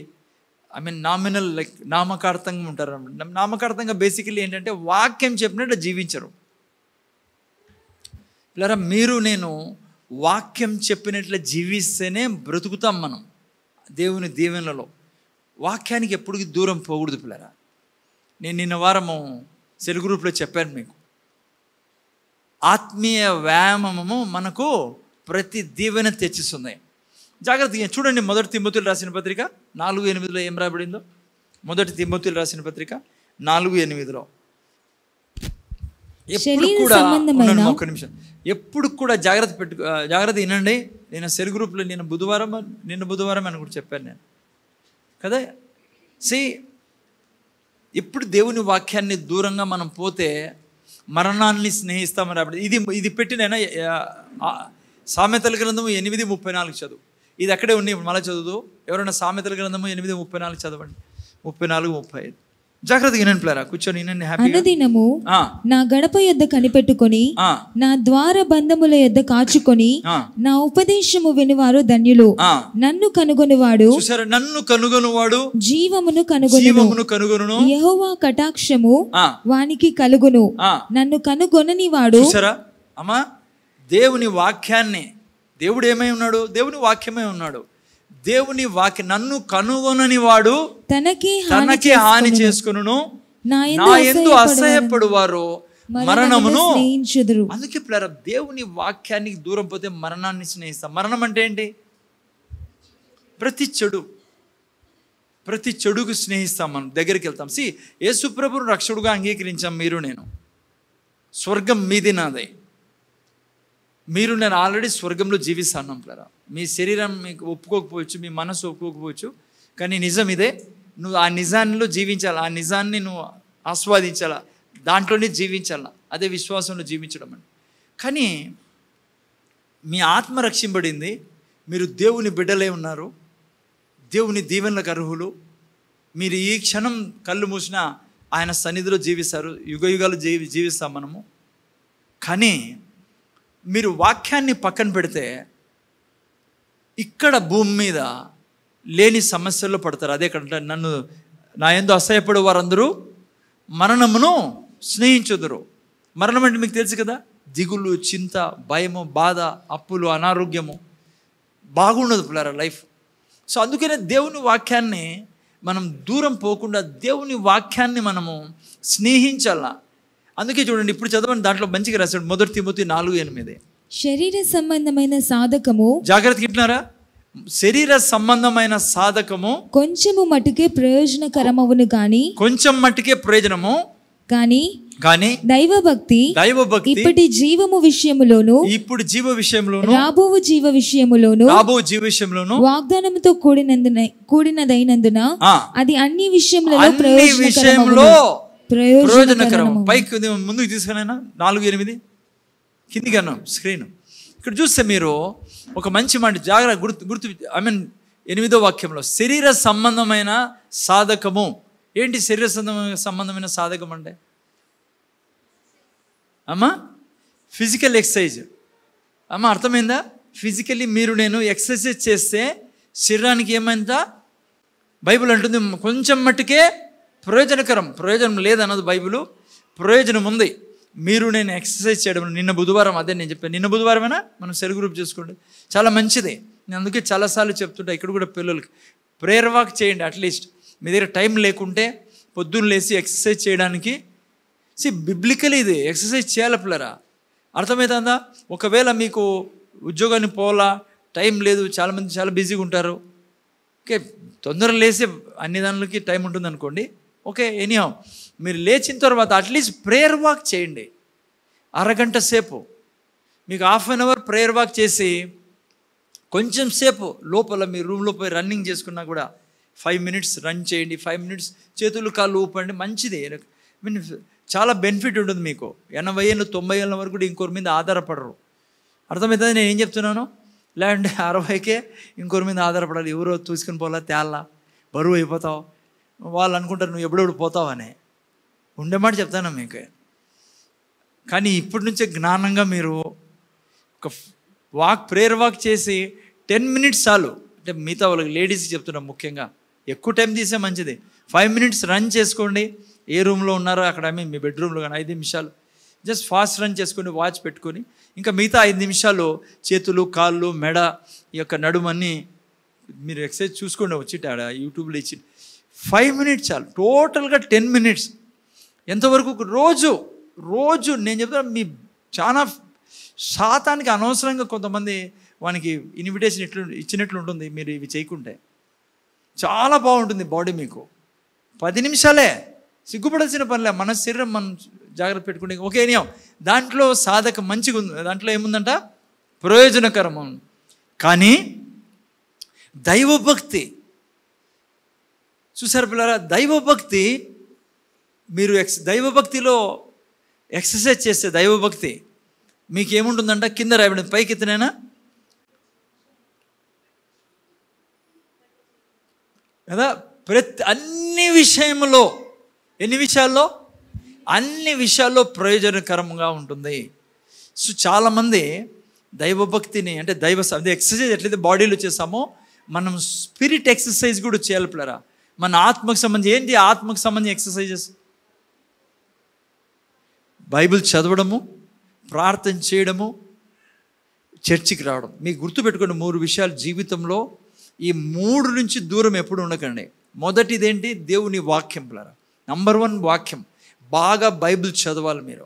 నామినల్ లైక్ నామకార్థంగా ఉంటారు. నామకార్థంగా బేసికలీ ఏంటంటే వాక్యం చెప్పినట్టు జీవించరు. పిల్లరా, నేను వాక్యం చెప్పినట్లు జీవిస్తేనే బ్రతుకుతాం మనం దేవుని దీవెనలలో. వాక్యానికి ఎప్పటికీ దూరం పోకూడదు పిల్లరా. నేను నిన్న వారము సెల్ గ్రూప్లో చెప్పాను మీకు, ఆత్మీయ వ్యాయామము మనకు ప్రతి దీవెన తెచ్చిస్తుంది. జాగ్రత్తగా చూడండి, 1 తిమోతిలు రాసిన పత్రిక 4:8 ఏం రాబడిందో. 1 తిమోతిలు రాసిన పత్రిక 4:8 ఎప్పుడు కూడా ఒక నిమిషం, ఎప్పుడు కూడా జాగ్రత్త వినండి. నేను సెల్ గ్రూప్లో నిన్న బుధవారం అని కూడా చెప్పాను నేను కదా. ఎప్పుడు దేవుని వాక్యాన్ని దూరంగా మనం పోతే మరణాన్ని స్నేహిస్తామని రాబడి. ఇది పెట్టినైనా సామెతల గ్రంథము 8:34 చదువు. ఇది అక్కడే ఉంది, మళ్ళీ చదువు. ఎవరైనా సామెతల గ్రంథము 8:34 చదవండి, 34-35. జాగ్రత్తగా వినండి ప్లేరా, కూర్చొని వినండి. అనుదినము నా గడప యొద్ద కనిపెట్టుకొని నా ద్వార బంధముల యొద్ద కాచుకొని నా ఉపదేశము వినివారు ధన్యులు. నన్ను కనుగొనువాడు, నన్ను కనుగొనువాడు జీవమును కనుగొనును. యెహోవా కటాక్షము వానికి కలుగును. నన్ను కనుగొనని వాడు. చూసారా అమ్మా, దేవుని వాక్యాన్ని, దేవుడు ఏమై ఉన్నాడు? దేవుని వాక్యమై ఉన్నాడు. దేవుని వాక్యం, నన్ను కనుగొనని వాడు తనకే హాని చేసుకొనును, నా యందు అసహ్యపడు వారు మరణమును స్నేహించుదురు. అందుకే పిల్లరా, దేవుని వాక్యానికి దూరం పోతే మరణాన్ని స్నేహిస్తాం. మరణం అంటే ఏంటి? ప్రతి చెడుకు స్నేహిస్తాం, మనం దగ్గరికి వెళ్తాం. యేసు ప్రభువును రక్షకుడుగా అంగీకరించాం నేను. స్వర్గం మీది నాదే. నేను ఆల్రెడీ స్వర్గంలో జీవిస్తాను పిల్లరా. మీ శరీరం మీకు ఒప్పుకోకపోవచ్చు, మీ మనసు ఒప్పుకోకపోవచ్చు, కానీ నిజం ఇదే. నువ్వు ఆ నిజాన్ని జీవించాలా, ఆ నిజాన్ని నువ్వు ఆస్వాదించాలా, దాంట్లోనే జీవించాలా. అదే విశ్వాసంలో జీవించడం అని. కానీ మీ ఆత్మ రక్షింపబడింది, మీరు దేవుని బిడ్డలే ఉన్నారు, దేవుని దీవెనలకు అర్హులు. మీరు ఈ క్షణం కళ్ళు మూసినా ఆయన సన్నిధిలో జీవిస్తారు, యుగయుగాలు జీవిస్తాం మనము. కానీ మీరు వాక్యాన్ని పక్కన పెడితే ఇక్కడ భూమి మీద లేని సమస్యల్లో పడతారు. అదే ఇక్కడ నా యందు అసహ్యపడే వారందరూ మరణమును స్నేహించుదురు. మరణం అంటే మీకు తెలుసు కదా, దిగులు, చింత, భయము, బాధ, అప్పులు, అనారోగ్యము, బాగుండదు పిల్లరా లైఫ్. అందుకనే దేవుని వాక్యాన్ని మనం దూరం పోకుండా దేవుని వాక్యాన్ని మనము స్నేహించాలా. అందుకే చూడండి, ఇప్పుడు చదవండి, దాంట్లో మంచిగా రాశాడు 1 తిమోతి 4:8. శరీర సంబంధమైన సాధకము, జాగ్రత్తగా వింటున్నారా? శరీర సంబంధమైన సాధకము కొంచెము మట్టుకే ప్రయోజనకరమవును గాని, కొంచెం మట్టుకే ప్రయోజనము కానీ దైవభక్తి ఇప్పటి జీవము విషయములోను, ఇప్పుడు జీవ విషయంలోను, రాబోవు జీవ విషయములోను వాగ్దానముతో కూడినదైనందున అది అన్ని విషయములలో ప్రయోజనకరం. పైకి ముందుకు తీసుకునైనా 4:8 కిందికి అన్నాం స్క్రీన్. ఇక్కడ చూస్తే మీరు ఒక మంచి మాట జాగ్రత్త గుర్తు 8వ వాక్యంలో శరీర సంబంధమైన సాధకము. ఏంటి శరీర సంబంధమైన సాధకం అంటే? అమ్మా ఫిజికల్ ఎక్సర్సైజ్. అమ్మా అర్థమైందా? ఫిజికల్లీ నేను ఎక్సర్సైజ్ చేస్తే శరీరానికి ఏమైందా? బైబిల్ అంటుంది కొంచెం మట్టుకే ప్రయోజనకరం. ప్రయోజనం లేదన్నది బైబిల్, ప్రయోజనం ఉంది. నేను ఎక్సర్సైజ్ చేయడం. నిన్న బుధవారం అదే నేను చెప్పాను. నిన్న బుధవారమైనా మనం సెల్ గ్రూప్ చేసుకోండి, చాలా మంచిది. నేను అందుకే చాలాసార్లు చెప్తుంటా, ఇక్కడ కూడా పిల్లలకి ప్రేయర్ వాక్ చేయండి. అట్లీస్ట్ మీ దగ్గర టైం లేకుంటే పొద్దున్న లేచి ఎక్సర్సైజ్ చేయడానికి బిబ్లికలీ ఇది ఎక్సర్సైజ్ చేయాలి పిల్లరా. అర్థమవుతుందా? ఒకవేళ మీకు ఉద్యోగానికి పోవాలా, టైం లేదు, చాలామంది చాలా బిజీగా ఉంటారు. ఓకే, తొందరగా లేసే అన్ని దానికి టైం ఉంటుంది అనుకోండి. ఓకే, ఎనీహౌ మీరు లేచిన తర్వాత అట్లీస్ట్ ప్రేయర్ వాక్ చేయండి. అరగంట సేపు మీకు half an our prayer walk చేసి కొంచెం సేపు లోపల మీ రూమ్లో పోయి రన్నింగ్ చేసుకున్నా కూడా 5 minutes రన్ చేయండి. 5 minutes చేతులు కాళ్ళు ఊపండి. మంచిది. చాలా బెనిఫిట్ ఉంటుంది మీకు. 80 ఏళ్ళు 90 ఏళ్ళ వరకు కూడా ఇంకొకరి మీద ఆధారపడరు. అర్థమవుతుంది నేను ఏం చెప్తున్నాను? లేదంటే 60కే ఇంకొకరి మీద ఆధారపడాలి. ఎవరో తీసుకుని పోలా, తేల్లా, బరువు అయిపోతావు, వాళ్ళు అనుకుంటారు నువ్వు ఎప్పుడెప్పుడు పోతావు అని. ఉండేమాట చెప్తాను మీకు. కానీ ఇప్పటి నుంచే జ్ఞానంగా మీరు ఒక ప్రేయర్ వాక్ చేసి 10 minutes చాలు. అంటే మిగతా వాళ్ళకి లేడీస్కి చెప్తున్నాం ముఖ్యంగా, ఎక్కువ టైం తీసే మంచిది. 5 minutes రన్ చేసుకోండి. ఏ రూమ్లో ఉన్నారో అక్కడ, మీ బెడ్రూమ్లో కానీ 5 నిమిషాలు జస్ట్ ఫాస్ట్ రన్ చేసుకొని వాచ్ పెట్టుకొని, ఇంకా మిగతా 5 నిమిషాలు చేతులు కాళ్ళు మెడ ఈ యొక్క నడుమన్నీ మీరు ఎక్సర్సైజ్ చూసుకోండి. వచ్చి యూట్యూబ్లో ఇచ్చి 5 minutes చాలు. టోటల్గా 10 minutes. ఎంతవరకు? రోజు నేను చెప్తాను. మీ చాలా శాతానికి అనవసరంగా కొంతమంది వానికి ఇన్విటేషన్ ఇచ్చినట్లు ఉంటుంది. మీరు ఇవి చేయకుంటే చాలా బాగుంటుంది బాడీ మీకు. 10 నిమిషాలే, సిగ్గుపడాల్సిన పనిలే. మన శరీరం మనం జాగ్రత్త పెట్టుకుంటే ఓకే. దాంట్లో సాధక మంచిగా ఉంది. దాంట్లో ఏముందంట? ప్రయోజనకరం. కానీ దైవభక్తి చూసారు పిల్లరా? దైవభక్తి మీరు దైవభక్తిలో ఎక్సర్సైజ్ చేస్తే దైవభక్తి మీకు ఏముంటుందంట? కింద రాయబడింది, పైకి ఎత్తినైనా కదా. అన్ని విషయంలో, ఎన్ని విషయాల్లో? అన్ని విషయాల్లో ప్రయోజనకరంగా ఉంటుంది. సో చాలామంది దైవభక్తిని అంటే అదే ఎక్సర్సైజ్ ఎట్లయితే బాడీలో చేస్తామో మనం స్పిరిట్ ఎక్సర్సైజ్ కూడా చేయాలి పిల్లరా. మన ఆత్మకు సంబంధించి ఏంటి? ఆత్మకు సంబంధించి ఎక్సర్సైజెస్ బైబిల్ చదవడము, ప్రార్థన చేయడము, చర్చికి రావడం. మీకు గుర్తుపెట్టుకున్న 3 విషయాలు జీవితంలో. ఈ 3 నుంచి దూరం ఎప్పుడు ఉండకండి. మొదటిదేంటి? దేవుని వాక్యం పిల్లరా. నంబర్ 1 వాక్యం. బాగా బైబిల్ చదవాలి మీరు.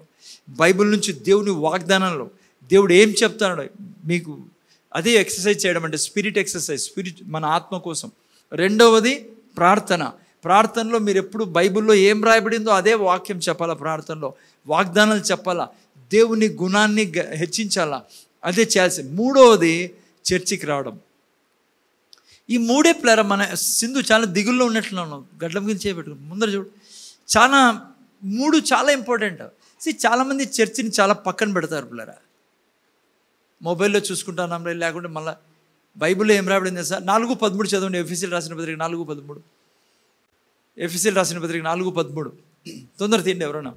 బైబిల్ నుంచి దేవుని వాగ్దానంలో దేవుడు ఏం చెప్తాడో మీకు అదే ఎక్సర్సైజ్ చేయడం అంటే స్పిరిట్ ఎక్సర్సైజ్, మన ఆత్మ కోసం. రెండవది ప్రార్థనలో మీరు ఎప్పుడు బైబిల్లో ఏం రాయబడిందో అదే వాక్యం చెప్పాలా. ప్రార్థనలో వాగ్దానాలు చెప్పాలా, దేవుని గుణాన్ని హెచ్చించాలా, అదే చేయాల్సి. మూడవది చర్చికి రావడం. ఈ 3 పిల్లరా. మన సింధు చాలా దిగుల్లో ఉన్నట్లున్నాను. గడ్ల మీద చేయబెట్టుకు ముందర చూడు. 3 చాలా ఇంపార్టెంట్. చాలామంది చర్చిని చాలా పక్కన పెడతారు పిల్లరా. మొబైల్లో చూసుకుంటాను లేకుంటే మళ్ళీ బైబిల్లో ఏం రాబడింది సార్? 4:13 చదవండి. ఎఫెసీయులకు రాసిన పత్రిక 4:13. ఎఫెసీయులకు రాసిన పత్రిక 4:13. తొందర తీయండి ఎవరైనా.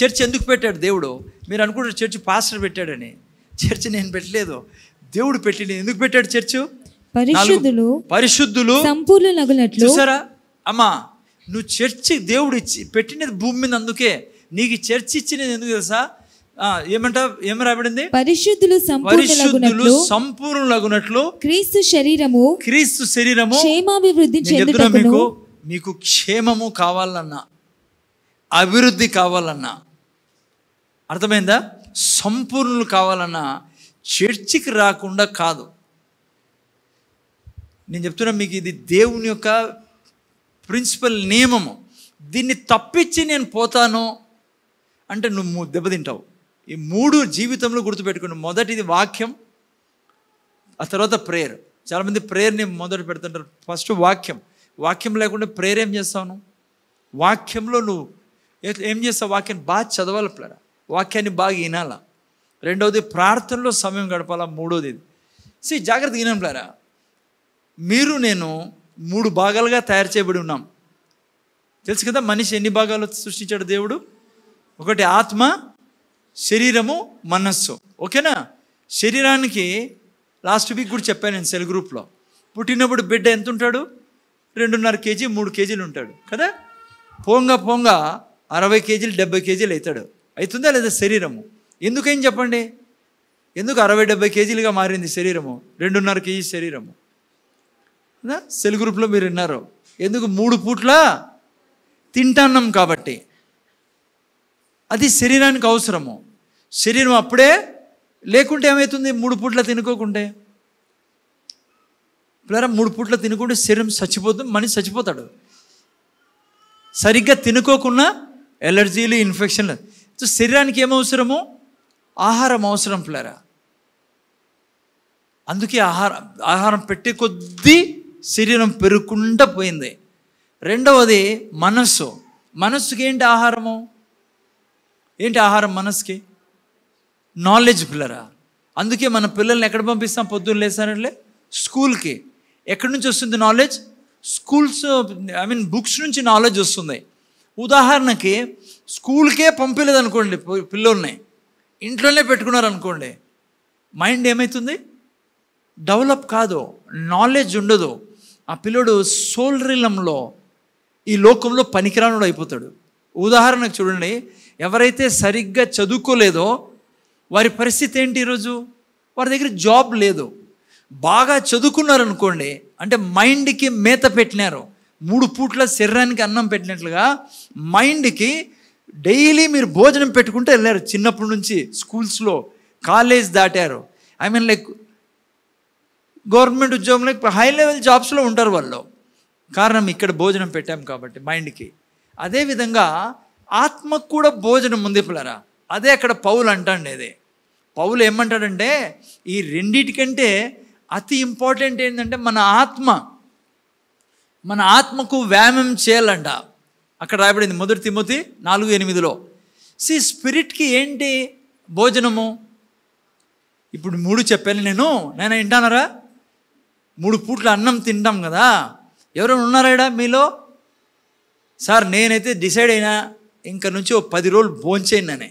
చర్చ్ ఎందుకు పెట్టాడు దేవుడు? మీరు అనుకుంటారు చర్చ్ పాస్టర్ పెట్టాడని. చర్చ్ నేను పెట్టలేదు, దేవుడు పెట్టింది. ఎందుకు పెట్టాడు చర్చ్? పరిశుద్ధులు సంపూర్ణులగునట్లు. చూసారా అమ్మా, నువ్వు చర్చి దేవుడు ఇచ్చి పెట్టినది భూమి మీద. అందుకే నీకు చర్చ్ ఇచ్చినది ఎందుకు తెలుసా? ఏం రాబడింది? పరిశుద్ధులు సంపూర్ణులగునట్లు క్రీస్తు శరీరము క్షేమాభివృద్ధి చెందుటకును. మీకు క్షేమము కావాలన్నా, అభివృద్ధి కావాలన్నా, అర్థమైందా? సంపూర్ణులు కావాలన్నా చర్చికి రాకుండా కాదు. నేను చెప్తున్నా మీకు, ఇది దేవుని యొక్క ప్రిన్సిపల్ నియమము. దీన్ని తప్పించి నేను పోతాను అంటే నువ్వు దెబ్బతింటావు. ఈ 3 జీవితంలో గుర్తుపెట్టుకుని. మొదటిది వాక్యం, ఆ తర్వాత ప్రేయర్. చాలామంది ప్రేయర్ని మొదలు పెడుతుంటారు. ఫస్ట్ వాక్యం లేకుండా ప్రేయర్ ఏం చేస్తావు? వాక్యంలో నువ్వు ఏం చేస్తావు? వాక్యాన్ని బాగా చదవాలి పిల్లరా. వాక్యాన్ని బాగా వినాలా. రెండవది ప్రార్థనలో సమయం గడపాలా. మూడోది జాగ్రత్తగా వినాను పిల్లరా. మీరు నేను 3 భాగాలుగా తయారు చేయబడి ఉన్నాం. తెలుసు కదా మనిషి ఎన్ని భాగాలు సృష్టించాడు దేవుడు? ఒకటి ఆత్మ, శరీరము, మనస్సు. ఓకేనా? శరీరానికి లాస్ట్ వీక్ కూడా చెప్పాను నేను సెల్ గ్రూప్లో. పుట్టినప్పుడు బిడ్డ ఎంత ఉంటాడు? 2.5 kg 3 kg ఉంటాడు కదా. పోంగా 60 kg 70 kg అవుతాడు. అవుతుందా లేదా శరీరము? ఎందుకని చెప్పండి? ఎందుకు 60-70 kg మారింది శరీరము? 2.5 kg శరీరము. సెల్ గ్రూప్లో మీరు విన్నారు. ఎందుకు? 3 పూట్ల తింటాన్నాం కాబట్టి. అది శరీరానికి అవసరము. శరీరం అప్పుడే లేకుంటే ఏమవుతుంది? 3 పూట్ల తినుకోకుంటే, పిల్లరా 3 పూట్ల తినుకుంటే శరీరం చచ్చిపోతుంది, మనిషి చచ్చిపోతాడు. సరిగ్గా తినుకోకుండా ఎలర్జీలు, ఇన్ఫెక్షన్లు. సో శరీరానికి ఏమవసరము? ఆహారం అవసరం పిల్లరా. అందుకే ఆహారం పెట్టే కొద్దీ శరీరం పెరుగుకుంటూ పోయింది. రెండవది మనస్సుకి ఏంటి ఆహారము? ఏంటి ఆహారం మనసుకి? నాలెడ్జ్ పిల్లరా. అందుకే మన పిల్లల్ని ఎక్కడ పంపిస్తాం? పొద్దున్న లేసారంటే స్కూల్కి. ఎక్కడి నుంచి వస్తుంది నాలెడ్జ్? స్కూల్స్, బుక్స్ నుంచి నాలెడ్జ్ వస్తుంది. ఉదాహరణకి స్కూల్కే పంపించలేదు అనుకోండి, పిల్లల్ని ఇంట్లోనే పెట్టుకున్నారు అనుకోండి, మైండ్ ఏమవుతుంది? డెవలప్ కాదు, నాలెడ్జ్ ఉండదు. ఆ పిల్లడు సోల్రిలంలో, ఈ లోకంలో పనికిరానుడు అయిపోతాడు. ఉదాహరణకు చూడండి, ఎవరైతే సరిగ్గా చదువుకోలేదో వారి పరిస్థితి ఏంటి? ఈరోజు వారి దగ్గర జాబ్ లేదు. బాగా చదువుకున్నారనుకోండి, అంటే మైండ్కి మేత పెట్టినారు. 3 పూట్ల శరీరానికి అన్నం పెట్టినట్లుగా మైండ్కి డైలీ మీరు భోజనం పెట్టుకుంటూ వెళ్ళారు. చిన్నప్పటి నుంచి స్కూల్స్లో, కాలేజ్ దాటారు. లైక్ గవర్నమెంట్ ఉద్యోగంలో, హై లెవెల్ జాబ్స్లో ఉంటారు వాళ్ళు. కారణం ఇక్కడ భోజనం పెట్టాం కాబట్టి మైండ్కి. అదేవిధంగా ఆత్మకు కూడా భోజనం ఉంది పిల్లరా. అదే అక్కడ పౌలు అంటాండేది. పౌలు ఏమంటాడంటే, ఈ రెండిటికంటే అతి ఇంపార్టెంట్ ఏంటంటే మన ఆత్మకు వ్యాయామం చేయాలంట. అక్కడ రాయబడింది 1 తిమోతి 4:8. స్పిరిట్కి ఏంటి భోజనము? ఇప్పుడు 3 చెప్పాను నేను వింటానరా? 3 పూట్ల అన్నం తింటాం కదా. ఎవరైనా ఉన్నారా మీలో? సార్ నేనైతే డిసైడ్ అయినా ఇంక నుంచి 10 రోజులు భోంచేయనని.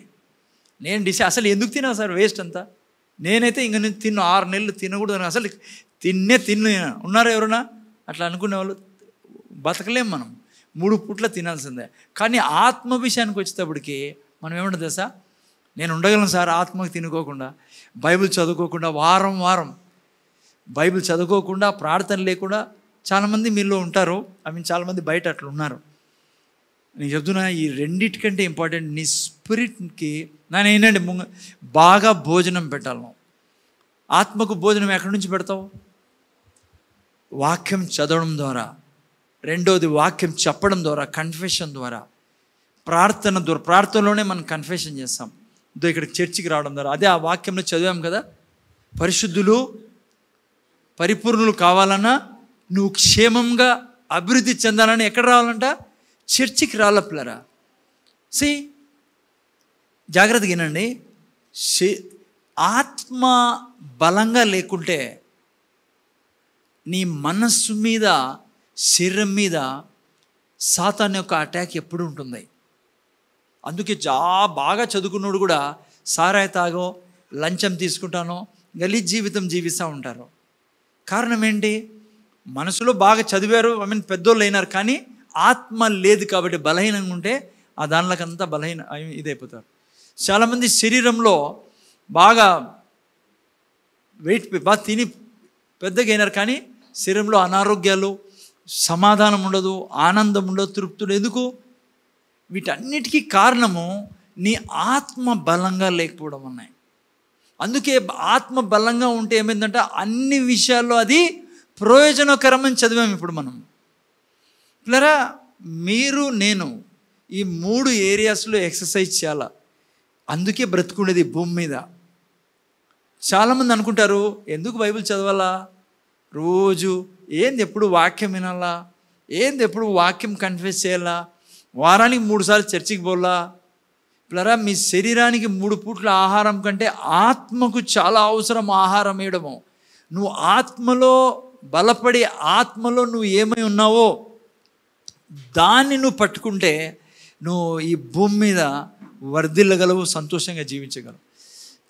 నేను అసలు ఎందుకు తినా సార్, వేస్ట్ అంతా. నేనైతే ఇంక నుంచి 6 నెలలు తినకూడదు, అసలు తిన్ను. ఉన్నారా ఎవరైనా అట్లా అనుకునే వాళ్ళు? బతకలేం మనం, 3 పూట్ల తినాల్సిందే. కానీ ఆత్మ విషయానికి వచ్చేటప్పటికి మనం ఏమంటుంది తెలుసా? నేను ఉండగలను సార్ ఆత్మకు తినుకోకుండా, బైబిల్ చదువుకోకుండా, వారం బైబిల్ చదువుకోకుండా, ప్రార్థన లేకుండా. చాలామంది మీలో ఉంటారు, చాలామంది బయట అట్లా ఉన్నారు. నేను చెప్తున్నా, ఈ రెండిటికంటే ఇంపార్టెంట్ నీ స్పిరిట్కి ఏంటంటే బాగా భోజనం పెట్టాలను. ఆత్మకు భోజనం ఎక్కడి నుంచి పెడతావు? వాక్యం చదవడం ద్వారా. రెండోది వాక్యం చెప్పడం ద్వారా, కన్ఫెషన్ ద్వారా, ప్రార్థన ద్వారా. ప్రార్థనలోనే మనం కన్ఫెషన్ చేస్తాం. ఇక్కడ చర్చికి రావడం ద్వారా. అదే ఆ వాక్యంలో చదివాం కదా, పరిశుద్ధులు పరిపూర్ణులు కావాలన్నా, నువ్వు క్షేమంగా అభివృద్ధి చెందాలని ఎక్కడ రావాలంట? చర్చికి రాలపిల్లరా. జాగ్రత్తగా వినండి. ఆత్మ బలంగా లేకుంటే నీ మనస్సు మీద, శరీరం మీద సాతాన్ యొక్క అటాక్ ఎప్పుడు ఉంటుంది. అందుకే బాగా చదువుకున్నోడు కూడా సారాయి తాగో, లంచం తీసుకుంటానో, గలీజ్ జీవితం జీవిస్తూ ఉంటారు. కారణం ఏంటి? మనసులో బాగా చదివారు, పెద్దోళ్ళు అయినారు, కానీ ఆత్మ లేదు కాబట్టి బలహీనంగా ఉంటే ఆ దానిలోకంతా ఇదైపోతారు. చాలామంది శరీరంలో బాగా బాగా తిని పెద్దగా అయినారు, కానీ శరీరంలో అనారోగ్యాలు, సమాధానం ఉండదు, ఆనందం ఉండదు, తృప్తులు. ఎందుకు? వీటన్నిటికీ కారణము నీ ఆత్మ బలంగా లేకపోవడం ఉన్నాయి. అందుకే ఆత్మ బలంగా ఉంటే ఏమైందంటే అన్ని విషయాల్లో అది ప్రయోజనకరమని చదివాము. ఇప్పుడు మనం పిల్లరా, మీరు నేను ఈ 3 ఏరియాస్లో ఎక్సర్సైజ్ చేయాలా. అందుకే బ్రతుకునేది భూమి మీద. చాలామంది అనుకుంటారు, ఎందుకు బైబిల్ చదవాలా రోజు, ఏంది ఎప్పుడు వాక్యం వినాలా, ఏంది ఎప్పుడు వాక్యం కన్ఫెస్ చేయాలా, వారానికి 3 సార్లు చర్చికి పోలా. పిల్లరా, మీ శరీరానికి 3 పూట్ల ఆహారం కంటే ఆత్మకు చాలా అవసరం ఆహారం వేయడము. నువ్వు ఆత్మలో బలపడి, ఆత్మలో నువ్వు ఏమై ఉన్నావో దాన్ని నువ్వు పట్టుకుంటే నువ్వు ఈ భూమి మీద వర్ధిల్లగలవు, సంతోషంగా జీవించగలవు.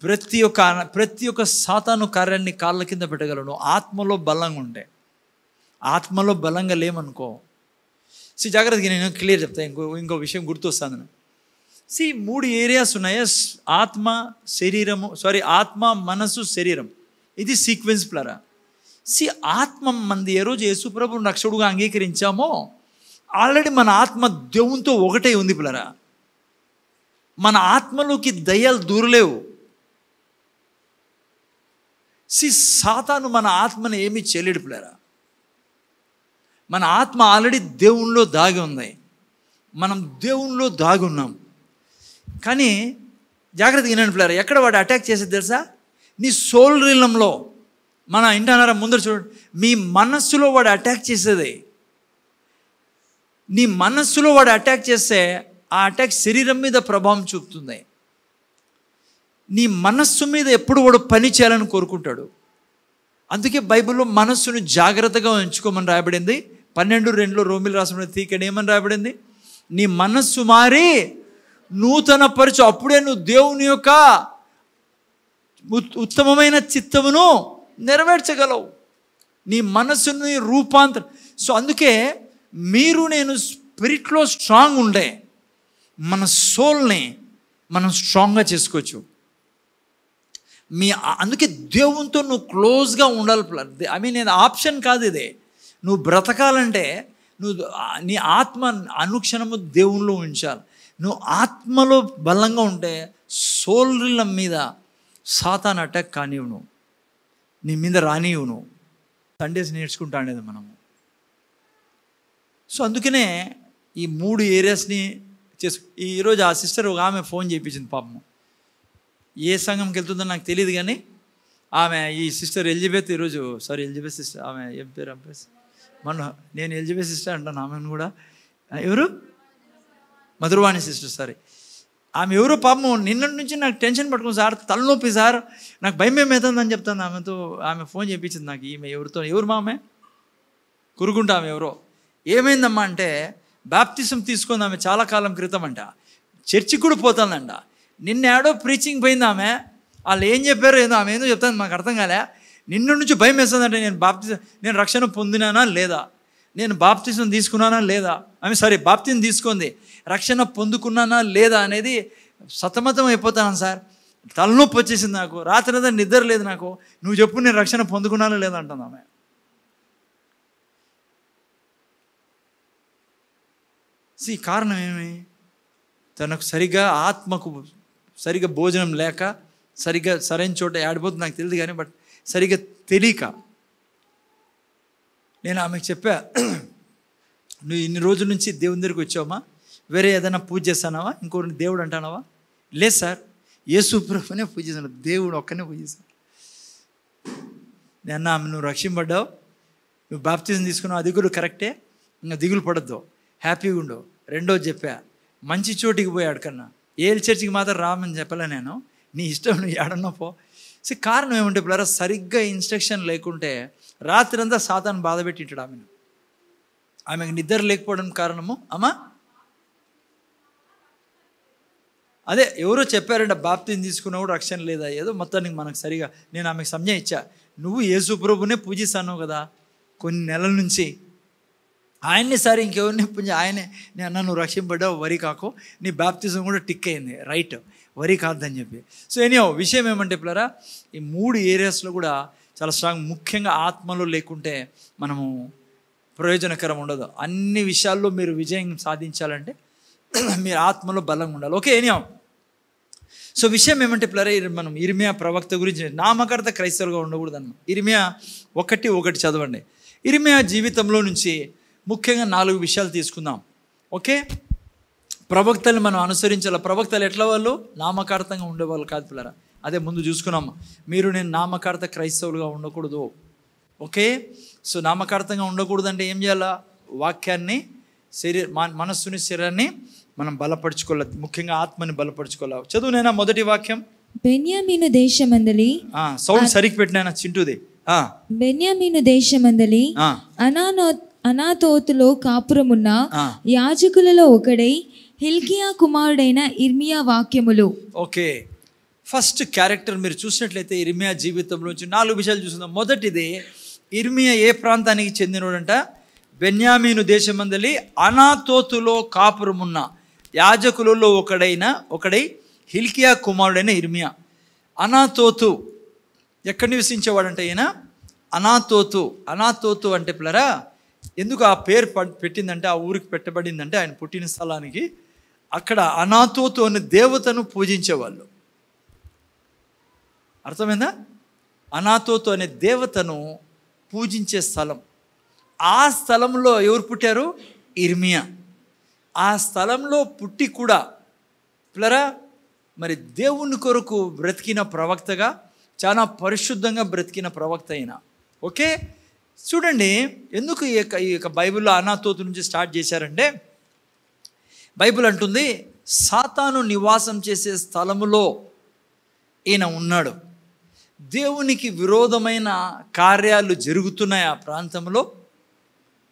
ప్రతి ఒక్క సాతాను కార్యాన్ని కాళ్ళ కింద పెట్టగలవు నువ్వు ఆత్మలో బలంగా ఉంటే. ఆత్మలో బలంగా లేమనుకో. జాగ్రత్తగా నేను క్లియర్ చెప్తాను, ఇంకో విషయం గుర్తొస్తాను. 3 ఏరియాస్ ఉన్నాయి. ఆత్మ, మనసు, శరీరం. ఇది సీక్వెన్స్ ప్లరా. ఆత్మ మంది ఏ రోజు యేసుప్రభువుని రక్షకుడుగా అంగీకరించామో ఆల్రెడీ మన ఆత్మ దేవునితో ఒకటే ఉంది పిల్లరా. మన ఆత్మలోకి దయ్యాలు దూరలేవు. సాతాను మన ఆత్మను ఏమీ చేయలేడు పిల్లరా. మన ఆత్మ ఆల్రెడీ దేవునిలో దాగి ఉంది, మనం దేవునిలో దాగి ఉన్నాం. కానీ జాగ్రత్తగా వినండి పిల్లరా, ఎక్కడ వాడు అటాక్ చేసేది తెలుసా? నీ సోల్ రీలంలో. మన ఇంటన్నారా ముందర చూడండి, మీ మనస్సులో వాడు అటాక్ చేసేది. నీ మనస్సులో వాడు అటాక్ చేస్తే ఆ అటాక్ శరీరం మీద ప్రభావం చూపుతుంది. నీ మనస్సు మీద ఎప్పుడు వాడు పని చేయాలని కోరుకుంటాడు. అందుకే బైబిల్లో మనస్సును జాగ్రత్తగా ఉంచుకోమని రాయబడింది. 12:2 రోమిలు రాసిన తీకని ఏమని రాయబడింది? నీ మనస్సు మారి నూతన పరచు, అప్పుడే నువ్వు దేవుని యొక్క ఉత్తమమైన చిత్తమును నెరవేర్చగలవు. నీ మనస్సుని రూపాంతరం. సో అందుకే నేను స్పిరిట్లో స్ట్రాంగ్ ఉండే మన సోల్ని మనం స్ట్రాంగ్గా చేసుకోవచ్చు. అందుకే దేవునితో నువ్వు క్లోజ్గా ఉండాలి. నేను ఆప్షన్ కాదు ఇది. నువ్వు బ్రతకాలంటే నీ ఆత్మ అనుక్షణము దేవునిలో ఉంచాలి. నువ్వు ఆత్మలో బలంగా ఉంటే సోల్ మీద సాతాన్ అటాక్ కానివ్వు, నువ్వు నీ మీద రానివ్వు. నువ్వు సండేస్ నేర్చుకుంటా అనేది మనము. సో అందుకనే ఈ 3 ఏరియాస్ని ఈరోజు ఆ సిస్టర్ ఒక ఆమె ఫోన్ చేయించింది. పాపము ఏ సంఘంకి వెళ్తుందో నాకు తెలియదు, కానీ ఆమె ఈ సిస్టర్ ఎలిజబెత్ ఈరోజు ఎలిజబెత్ సిస్టర్, ఆమె ఏం పేరు అంపేసి నేను ఎలిజబెత్ సిస్టర్ అంటాను. ఆమెను కూడా ఎవరు మధురవాణి సిస్టర్ ఆమె ఎవరో పాపం నిన్నటి నుంచి నాకు టెన్షన్ పట్టుకుని సార్, తలనొప్పి సార్, నాకు భయం ఏమవుతుందని చెప్తాను. ఆమె ఫోన్ చేయించింది నాకు. ఈమె ఎవరు మా ఆమె కురుకుంటా ఆమె ఎవరో. ఏమైందమ్మా అంటే బాప్తిజం తీసుకుంది ఆమె చాలా కాలం క్రితం అంట. చర్చికి కూడా పోతుందంట. నిన్నేడో ప్రీచింగ్ పోయింది ఆమె. వాళ్ళు ఏం చెప్పారో ఏదో ఆమె ఏదో చెప్తాను, మాకు అర్థం కాలే. నిన్న నుంచి భయం వేస్తుందంటే నేను రక్షణ పొందినానా లేదా, నేను బాప్తిజం తీసుకున్నానా లేదా, బాప్తిజం తీసుకుంది, రక్షణ పొందుకున్నానా లేదా అనేది సతమతం అయిపోతాను సార్. తలనొప్పి వచ్చేసింది నాకు, రాత్రి అంతా నిద్ర లేదు నాకు. నువ్వు చెప్పు నేను రక్షణ పొందుకున్నానా లేదా అంటుంది ఆమె. కారణం ఏమి? తనకు ఆత్మకు సరిగా భోజనం లేక, సరైన చోట ఆడిపోతుంది నాకు తెలియదు కానీ, బట్ సరిగా తెలియక నేను ఆమెకు చెప్పా, నువ్వు ఇన్ని రోజుల నుంచి దేవుని దగ్గరికి వచ్చావమ్మా, వేరే ఏదైనా పూజ చేస్తానావా, ఇంకోటి దేవుడు అంటానావా? లేదు సార్, యేసు ప్రభునే పూజ చేశాను, దేవుడు ఒక్కనే పూజ చేశాను. నేను ఆమె నువ్వు రక్షింపడ్డావు, నువ్వు బాప్తిజం తీసుకున్నావు, అది కూడా కరెక్టే, ఇంకా దిగులు పడద్దు, హ్యాపీగా ఉండవు. రెండోది చెప్పా, మంచి చోటికి పోయి అడకన్నా, ఏల్ చర్చికి మాత్రం రామని చెప్పలే నేను, నీ ఇష్టం నువ్వు ఏడన్నా పో. కారణం ఏమంటే పిల్లరా, సరిగ్గా ఇన్స్ట్రక్షన్ లేకుంటే రాత్రి అంతా సాతాను బాధ పెట్టింటాడు ఆమెను. ఆమెకు నిద్ర లేకపోవడం కారణము అమ్మా అదే ఎవరో చెప్పారంటే బాప్తిజం తీసుకున్నావు రక్షణ లేదా, ఏదో మొత్తానికి మనకు సరిగా నేను ఆమెకు సంజ్ఞ ఇచ్చా, నువ్వు యేసు ప్రభునే పూజిస్తాను కదా కొన్ని నెలల నుంచి, ఆయన్ని సరే ఇంకెవరిని పూజ, ఆయనే నేను అన్నా నువ్వు రక్షింపడ్డావు, వరి కాకు, నీ బాప్తిజం కూడా టిక్ అయింది, రైట్, వరి కాదని చెప్పి. సో ఎనీహౌ విషయం ఏమంటే పిల్లరా, ఈ 3 ఏరియాస్లో కూడా చాలా స్ట్రాంగ్. ముఖ్యంగా ఆత్మలో లేకుంటే మనము ప్రయోజనకరం ఉండదు. అన్ని విషయాల్లో మీరు విజయం సాధించాలంటే మీరు ఆత్మలో బలంగా ఉండాలి. Okay anyhow. సో విషయం ఏమంటే పిల్లరా, మనం ఇర్మియా ప్రవక్త గురించి, నామకర్త క్రైస్తవులుగా ఉండకూడదు అన్న. ఇర్మియా 1:1 చదవండి. ఇర్మియా జీవితంలో నుంచి ముఖ్యంగా 4 విషయాలు తీసుకుందాం. ఓకే, ప్రవక్తలు మనం అనుసరించాలి. ప్రవక్తలు ఎట్లా వాళ్ళు? నామకార్థంగా ఉండేవాళ్ళు కాదు పిల్లరా. అదే ముందు చూసుకున్నాము, నేను నామకార్థ క్రైస్తవులుగా ఉండకూడదు. ఓకే, సో నామకార్థంగా ఉండకూడదు అంటే ఏం చేయాలా? వాక్యాన్ని, మనస్సుని, శరీరాన్ని మనం బలపరుచుకోవాలి, ముఖ్యంగా ఆత్మని బలపరుచుకోవాలి. చదువునైనా మొదటి వాక్యం, బెన్యామీను దేశమందలి, సౌండ్ సరిగ్గా పెట్టినా చింటూది. బెన్యామీను దేశమందలి అనాతోతులో కాపురమున్న యాజకులలో ఒకడై హిల్కియా కుమారుడైన ఇర్మియా వాక్యములు. ఓకే, ఫస్ట్ క్యారెక్టర్ మీరు చూసినట్లయితే ఇర్మియా జీవితంలోంచి 4 విషయాలు చూస్తున్నాం. మొదటిది, ఇర్మియా ఏ ప్రాంతానికి చెందినోడంట? బెన్యామీను దేశమందలి అనాతోతులో కాపురమున్న యాజకులలో ఒకడై హిల్కియా కుమారుడైన ఇర్మియా. అనాతోతు ఎక్కడ నివసించేవాడంటే ఈయన? అనాతోతు అంటే పిల్లరా, ఎందుకు ఆ పేరు పెట్టిందంటే, ఆ ఊరికి పెట్టబడిందంటే ఆయన పుట్టిన స్థలానికి అక్కడ అనాతోతు అనే దేవతను పూజించేవాళ్ళు. అర్థమైందా? అనాతోతు అనే దేవతను పూజించే స్థలం. ఆ స్థలంలో ఎవరు పుట్టారు? ఇర్మియా. ఆ స్థలంలో పుట్టి కూడా పిల్లరా మరి దేవుని కొరకు బ్రతికిన ప్రవక్తగా, చాలా పరిశుద్ధంగా బ్రతికిన ప్రవక్త అయిన. ఓకే, చూడండి ఎందుకు ఈ యొక్క బైబిల్లో అనాతోతు నుంచి స్టార్ట్ చేశారంటే, బైబిల్ అంటుంది సాతాను నివాసం చేసే స్థలములో ఈయన ఉన్నాడు. దేవునికి విరోధమైన కార్యాలు జరుగుతున్నాయి ఆ ప్రాంతంలో.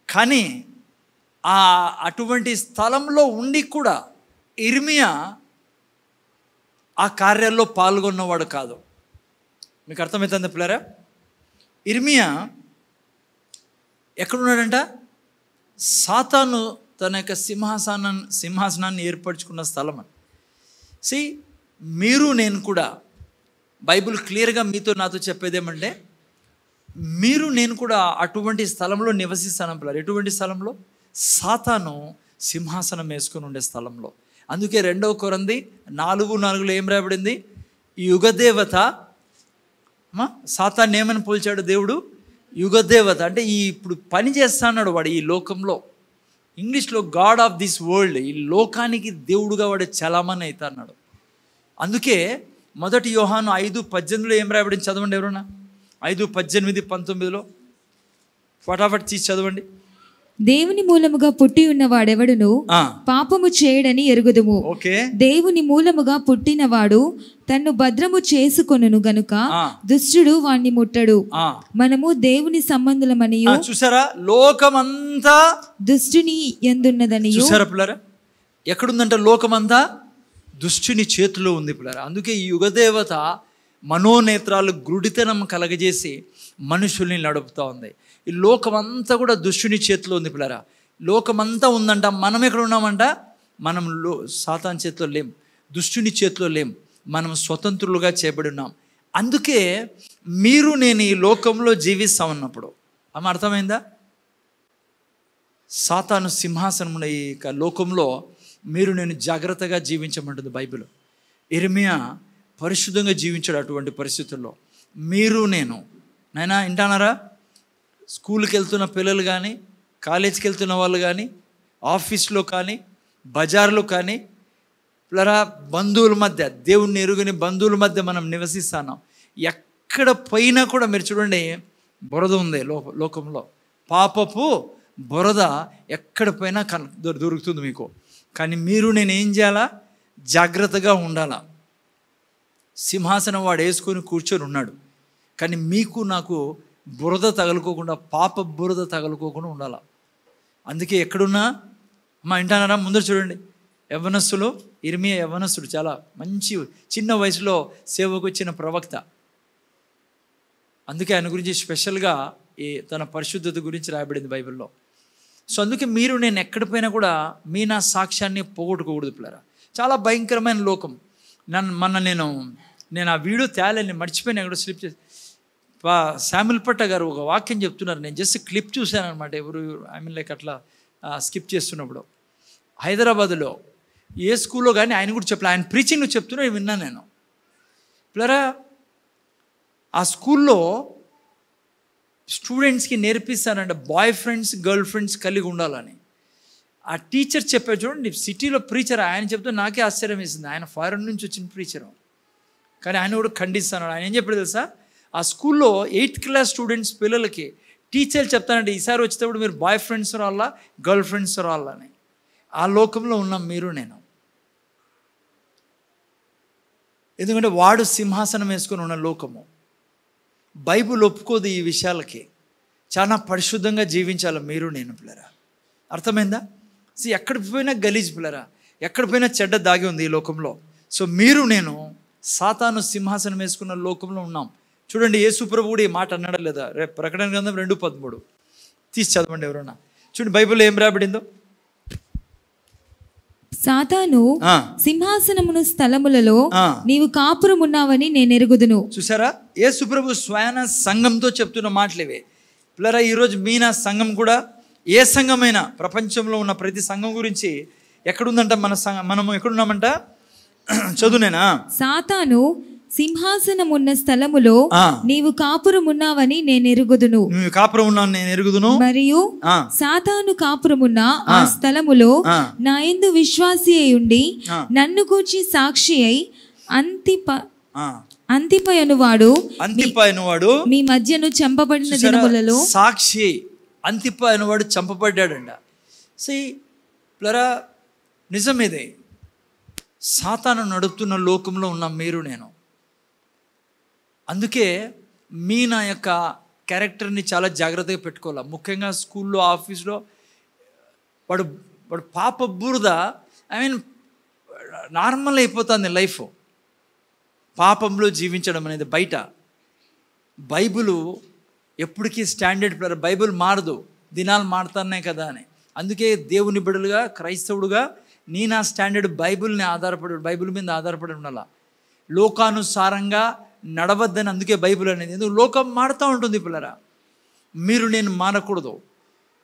కానీ అటువంటి స్థలంలో ఉండి కూడా ఇర్మియా ఆ కార్యాల్లో పాల్గొన్నవాడు కాదు. మీకు అర్థమవుతుంది పిల్లరా? ఇర్మియా ఎక్కడున్నాడంట? సాతాను తన యొక్క సింహాసనాన్ని ఏర్పరచుకున్న స్థలం అని. మీరు నేను కూడా బైబిల్ క్లియర్గా మీతో నాతో చెప్పేదేమంటే, మీరు నేను కూడా అటువంటి స్థలంలో నివసిస్తాను పిల్లలు. ఎటువంటి స్థలంలో? సాతాను సింహాసనం వేసుకొని ఉండే స్థలంలో. అందుకే 2 కొరింథీ 4:4 ఏం రాయబడింది? ఈ యుగదేవత, సాతాన్ని ఏమని పోల్చాడు దేవుడు? యుగదేవత. అంటే ఇప్పుడు పని చేస్తున్నాడు వాడు ఈ లోకంలో. ఇంగ్లీష్లో గాడ్ ఆఫ్ దిస్ వరల్డ్, ఈ లోకానికి దేవుడుగా వాడు చలామణి అవుతా అన్నాడు. అందుకే 1 యోహాను 5:18 ఏం రాయబడింది? చదవండి ఎవరన్నా. 5:18-19 ఫటాఫట్ తీసి చదవండి. దేవుని మూలముగా పుట్టి ఉన్నవాడెవడును పాపము చేయడని ఎరుగుదుము. దేవుని మూలముగా పుట్టినవాడు తన్ను భద్రము చేసుకొనును గనుక దుష్టుడు వాణ్ణి ముట్టడు. మనము దేవుని సంబంధులమనియు. చూసారా? లోకమంతా దుష్టుని యందున్నదని. చూసారా పిల్లరా? ఎక్కడుందంట? లోకమంతా దుష్టుని చేతిలో ఉంది పిల్లరా. అందుకే ఈ యుగదేవత మనోనేత్రాలు గుడితనం కలగజేసి మనుషుల్ని నడుపుతూ ఉంది. ఈ లోకమంతా కూడా దుష్టుని చేతిలో ఉంది పిల్లరా. లోకమంతా ఉందంట. మనం ఎక్కడ ఉన్నామంట? మనం సాతాను చేతిలో లేం, దుష్టుని చేతిలో లేం. మనం స్వతంత్రులుగా చేయబడి ఉన్నాం. అందుకే మీరు నేను ఈ లోకంలో జీవిస్తా ఉన్నప్పుడు, ఆమె అర్థమైందా? సాతాను సింహాసనం ఈ లోకంలో మీరు నేను జాగ్రత్తగా జీవించమంటుంది బైబిల్. ఇర్మియా పరిశుద్ధంగా జీవించాడు అటువంటి పరిస్థితుల్లో. మీరు నేను నైనా వింటానారా? స్కూల్కి వెళ్తున్న పిల్లలు కానీ, కాలేజీకి వెళ్తున్న వాళ్ళు కానీ, ఆఫీస్లో కానీ, బజార్లో కానీ పిల్లరా, బంధువుల మధ్య, దేవుణ్ణి ఎరుగని బంధువుల మధ్య మనం నివసిస్తున్నాం. ఎక్కడ పోయినా కూడా మీరు చూడండి, బురద ఉంది లోకంలో. పాపపు బురద ఎక్కడ పోయినా దొరుకుతుంది మీకు. కానీ మీరు నేను ఏం చేయాలా? జాగ్రత్తగా ఉండాలా. సింహాసనం వాడు వేసుకొని కూర్చొని ఉన్నాడు. కానీ మీకు నాకు బురద తగులుకోకుండా, పాప బురద తగులుకోకుండా ఉండాలి. అందుకే ఎక్కడున్నా మా ఇంటన్నారా? ముందర చూడండి, యవ్వనస్తులు. ఇర్మియా యవ్వనస్తుడు, చాలా మంచి చిన్న వయసులో సేవకు వచ్చిన ప్రవక్త. అందుకే ఆయన గురించి స్పెషల్గా తన పరిశుద్ధత గురించి రాయబడింది బైబిల్లో. సో అందుకే మీరు నేను ఎక్కడ పోయినా కూడా నా సాక్ష్యాన్ని పోగొట్టుకోకూడదు పిల్లరా. చాలా భయంకరమైన లోకం. నేను ఆ వీడియో తేలని మర్చిపోయినా, ఎక్కడో స్లిప్ చేసి. శామ్యుల్ పట్ట గారు ఒక వాక్యం చెప్తున్నారు. నేను జస్ట్ క్లిప్ చూశాను అనమాట. లైక్ అట్లా స్కిప్ చేస్తున్నప్పుడు హైదరాబాదులో ఏ స్కూల్లో కానీ ఆయన కూడా చెప్పలే, ఆయన ప్రీచింగ్ చెప్తున్నా విన్నాను నేను పిల్లరా. ఆ స్కూల్లో స్టూడెంట్స్కి నేర్పిస్తారంటే బాయ్ ఫ్రెండ్స్, గర్ల్ ఫ్రెండ్స్ కలిగి ఉండాలని. ఆ టీచర్ చెప్పారు చూడండి, సిటీలో ప్రీచర్ ఆయన చెప్తే నాకే ఆశ్చర్యం వేసింది. ఆయన ఫారెన్ నుంచి వచ్చిన ప్రీచరు, కానీ ఆయన కూడా ఖండిస్తాను. ఆయన ఏం చెప్పాడు తెలుసా? ఆ స్కూల్లో 8th క్లాస్ స్టూడెంట్స్ పిల్లలకి టీచర్లు చెప్తానంటే, ఈసారి వచ్చేటప్పుడు మీరు బాయ్ ఫ్రెండ్స్ రావాలా, గర్ల్ ఫ్రెండ్స్ రావాలని. ఆ లోకంలో ఉన్నాం మీరు నేను. ఎందుకంటే వాడు సింహాసనం వేసుకొని ఉన్న లోకము. బైబిల్ ఒప్పుకోదు ఈ విషయాలకి. చాలా పరిశుద్ధంగా జీవించాలి మీరు నేను పిల్లరా. అర్థమైందా? ఎక్కడ పోయినా గలీజ్ పిల్లరా, ఎక్కడ పోయినా చెడ్డ దాగి ఉంది ఈ లోకంలో. సో మీరు నేను సాతాను సింహాసనం వేసుకున్న లోకంలో ఉన్నాం. చూడండి, యేసు ప్రభువు కూడా ఈ మాట అన్నాడా లేదా? రేపు ప్రకటన గ్రంథం 2:13 తీసి చదవండి ఎవరన్నా. చూడండి బైబిల్లో ఏం రాబడిందో. సాతాను సింహాసనమును స్థలములలో నీవు కాపురం ఉన్నావని నేను ఎరుగుదును. చూసారా? యేసు ప్రభు స్వయాన సంఘంతో చెప్తున్న మాటలేవే పిల్లరా. ఈరోజు మీనా సంఘం కూడా, ఏ సంఘమైనా ప్రపంచంలో ఉన్న ప్రతి సంఘం గురించి ఎక్కడుందంట మనము ఎక్కడున్నామంట? చదువునేనా? సాతాను సింహాసనమున్న స్థలములో నీవు కాపురమున్నావని నేను ఎరుగుదును. నువ్వు కాపురం ఉన్నావు నేను ఎరుగుదును. మరియు సాతాను కాపురమున్న ఆ స్థలములో నా యందు విశ్వాసి అయి ఉండి నన్ను గూర్చి సాక్షి అయి అంతిప అనువాడు మీ మధ్యను చంపబడిన దినములలో సాక్షి అంతిప అనువాడు చంపబడ్డాడంట. నిజమేదే. సాతాను నడుపుతున్న లోకంలో ఉన్న మీరు నేను. అందుకే నా యొక్క క్యారెక్టర్ని చాలా జాగ్రత్తగా పెట్టుకోవాలి. ముఖ్యంగా స్కూల్లో, ఆఫీస్లో వాడు పాప బురద నార్మల్ అయిపోతుంది లైఫ్. పాపంలో జీవించడం అనేది బయట. బైబిలు ఎప్పటికీ స్టాండర్డ్. బైబిల్ మారదు, దినాలు మారుతున్నాయి కదా అని. అందుకే దేవుని బిడ్డలుగా, క్రైస్తవుడుగా నా స్టాండర్డ్ బైబిల్ మీద ఆధారపడి ఉండాల. లోకానుసారంగా నడవద్దని అందుకే బైబిల్ అనేది. ఎందుకు? లోకం మారుతూ ఉంటుంది పిల్లరా. మీరు నేను మారకూడదు.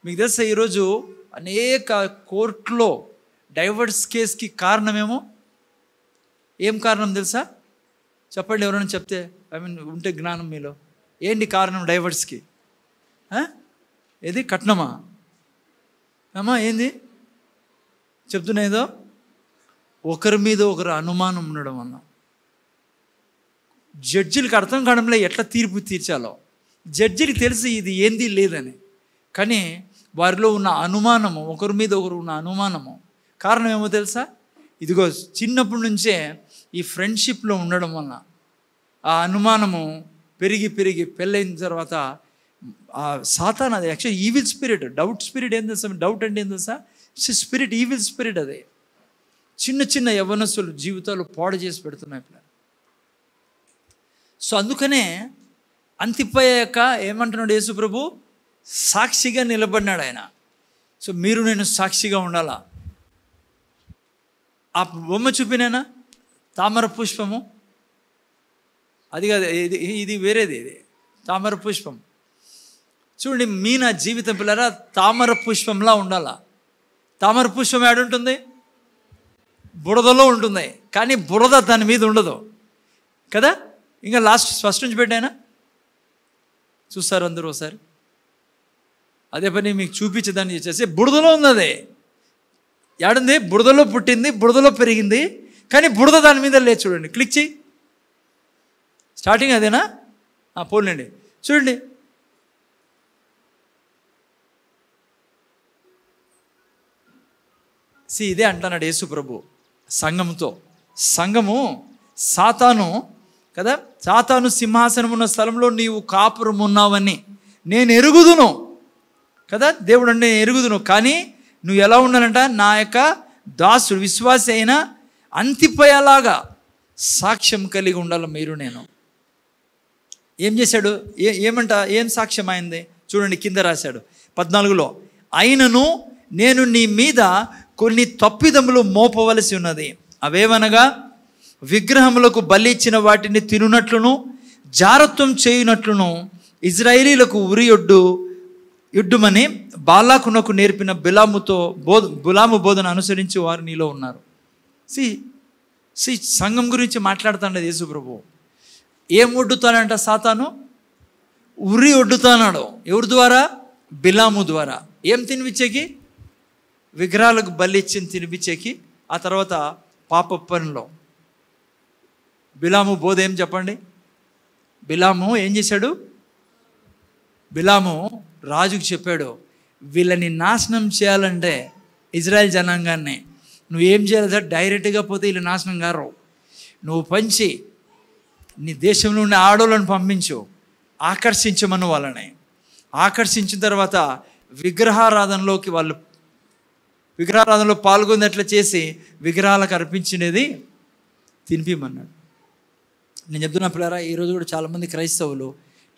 మీకు తెలుసా ఈరోజు అనేక కోర్టులో డైవర్స్ కేసుకి కారణమేమో ఏం కారణం తెలుసా? చెప్పండి, ఎవరైనా చెప్తే ఉంటే జ్ఞానం మీలో. ఏంటి కారణం డైవర్స్కి? ఏది? కట్నమా? అమ్మా ఏంది చెప్తున్నా? ఏదో ఒకరి మీద ఒకరు అనుమానం ఉండడం వల్ల జడ్జిలకు అర్థం కావడంలో ఎట్లా తీర్పు తీర్చాలో. జడ్జికి తెలిసి ఇది ఏంది లేదని, కానీ వారిలో ఉన్న అనుమానము, ఒకరి మీద ఒకరు ఉన్న అనుమానము కారణం ఏమో తెలుసా? ఇదిగో చిన్నప్పటి నుంచే ఈ ఫ్రెండ్షిప్లో ఉండడం వల్ల ఆ అనుమానము పెరిగి పెళ్ళైన తర్వాత ఆ సాతాను, అది actually evil spirit. Doubt spirit ఏం తెలుసా? డౌట్ అంటే ఏం తెలుసా? Spirit, evil spirit. అదే చిన్న యవ్వనస్తులు జీవితాలు పాడు చేసి పెడుతున్నాయి పిల్లలు. సో అందుకనే అంతిపోయాక ఏమంటున్నాడు యేసు ప్రభు? సాక్షిగా నిలబడినాడు ఆయన. సో మీరు నేను సాక్షిగా ఉండాలా. ఆ బొమ్మ చూపినేనా? తామర పుష్పము అది కాదు, ఇది వేరేది. ఇది తామర పుష్పం. చూడండి, నా జీవితం పిల్లరా తామర పుష్పంలా ఉండాలా. తామర పుష్పం ఏడుంటుంది? బురదలో ఉంటుంది, కానీ బురద దాని మీద ఉండదు కదా. ఇంకా లాస్ట్ ఫస్ట్ నుంచి పెట్టానా? చూస్తారు అందరూ ఒకసారి. అదే పని మీకు చూపించేదాన్ని చేసి బురదలో ఉంది. అదే ఏడుంది? బురదలో పుట్టింది, బురదలో పెరిగింది, కానీ బురద దాని మీద లేదు. చూడండి, క్లిక్ చేయి. స్టార్టింగ్ అదేనా? పోలేండి. చూడండి, ఇదే అంటున్నాడు యేసు ప్రభు సంఘంతో. సంఘము సాతాను కదా, సాతాను సింహాసనం ఉన్న స్థలంలో నీవు కాపురం ఉన్నావని నేను ఎరుగుదును కదా. దేవుడు అంటే ఎరుగుదును, కానీ నువ్వు ఎలా ఉండాలంట? నా యొక్క దాసుడు, విశ్వాసి అయిన అంతిపయలాగా సాక్ష్యం కలిగి ఉండాలి మీరు నేను. ఏం చేశాడు? ఏం సాక్ష్యం అయింది? చూడండి, కింద రాశాడు 14లో, అయినను నేను నీ మీద కొన్ని తప్పిదములు మోపవలసి ఉన్నది. అవేవనగా విగ్రహములకు బలి ఇచ్చిన వాటిని తినునట్లును, జారత్వం చేయునట్లును ఇజ్రాయేలీలకు ఉరి యుడ్డుమని బాలాకునకు నేర్పిన బిలాము బోధన అనుసరించి వారు నీలో ఉన్నారు. సంఘం గురించి మాట్లాడుతాడు యేసు ప్రభు. ఏం ఒడ్డుతానంట సాతాను? ఉరి ఒడ్డుతానాడు. ఎవరి ద్వారా? బిలాము ద్వారా. ఏం తినిపించేకి? విగ్రహాలకు బలి ఇచ్చి తినిపించేకి. ఆ తర్వాత పాప పనిలో బిలాము బోధ ఏం చెప్పండి? బిలాము ఏం చేశాడు? బిలాము రాజుకు చెప్పాడు, వీళ్ళని నాశనం చేయాలంటే ఇజ్రాయెల్ జనాంగాన్ని నువ్వేం చేయాలి సార్? డైరెక్ట్గా పోతే వీళ్ళు నాశనం గారు. నువ్వు పంచి నీ దేశంలో ఉండే ఆడోళ్ళని పంపించు, ఆకర్షించమను వాళ్ళని. ఆకర్షించిన తర్వాత విగ్రహారాధనలో పాల్గొనేట్లా చేసి విగ్రహాలకు అర్పించినది తినిపిమన్నాడు. నేను చెప్తున్నా పిల్లరా, ఈరోజు కూడా చాలామంది క్రైస్తవులు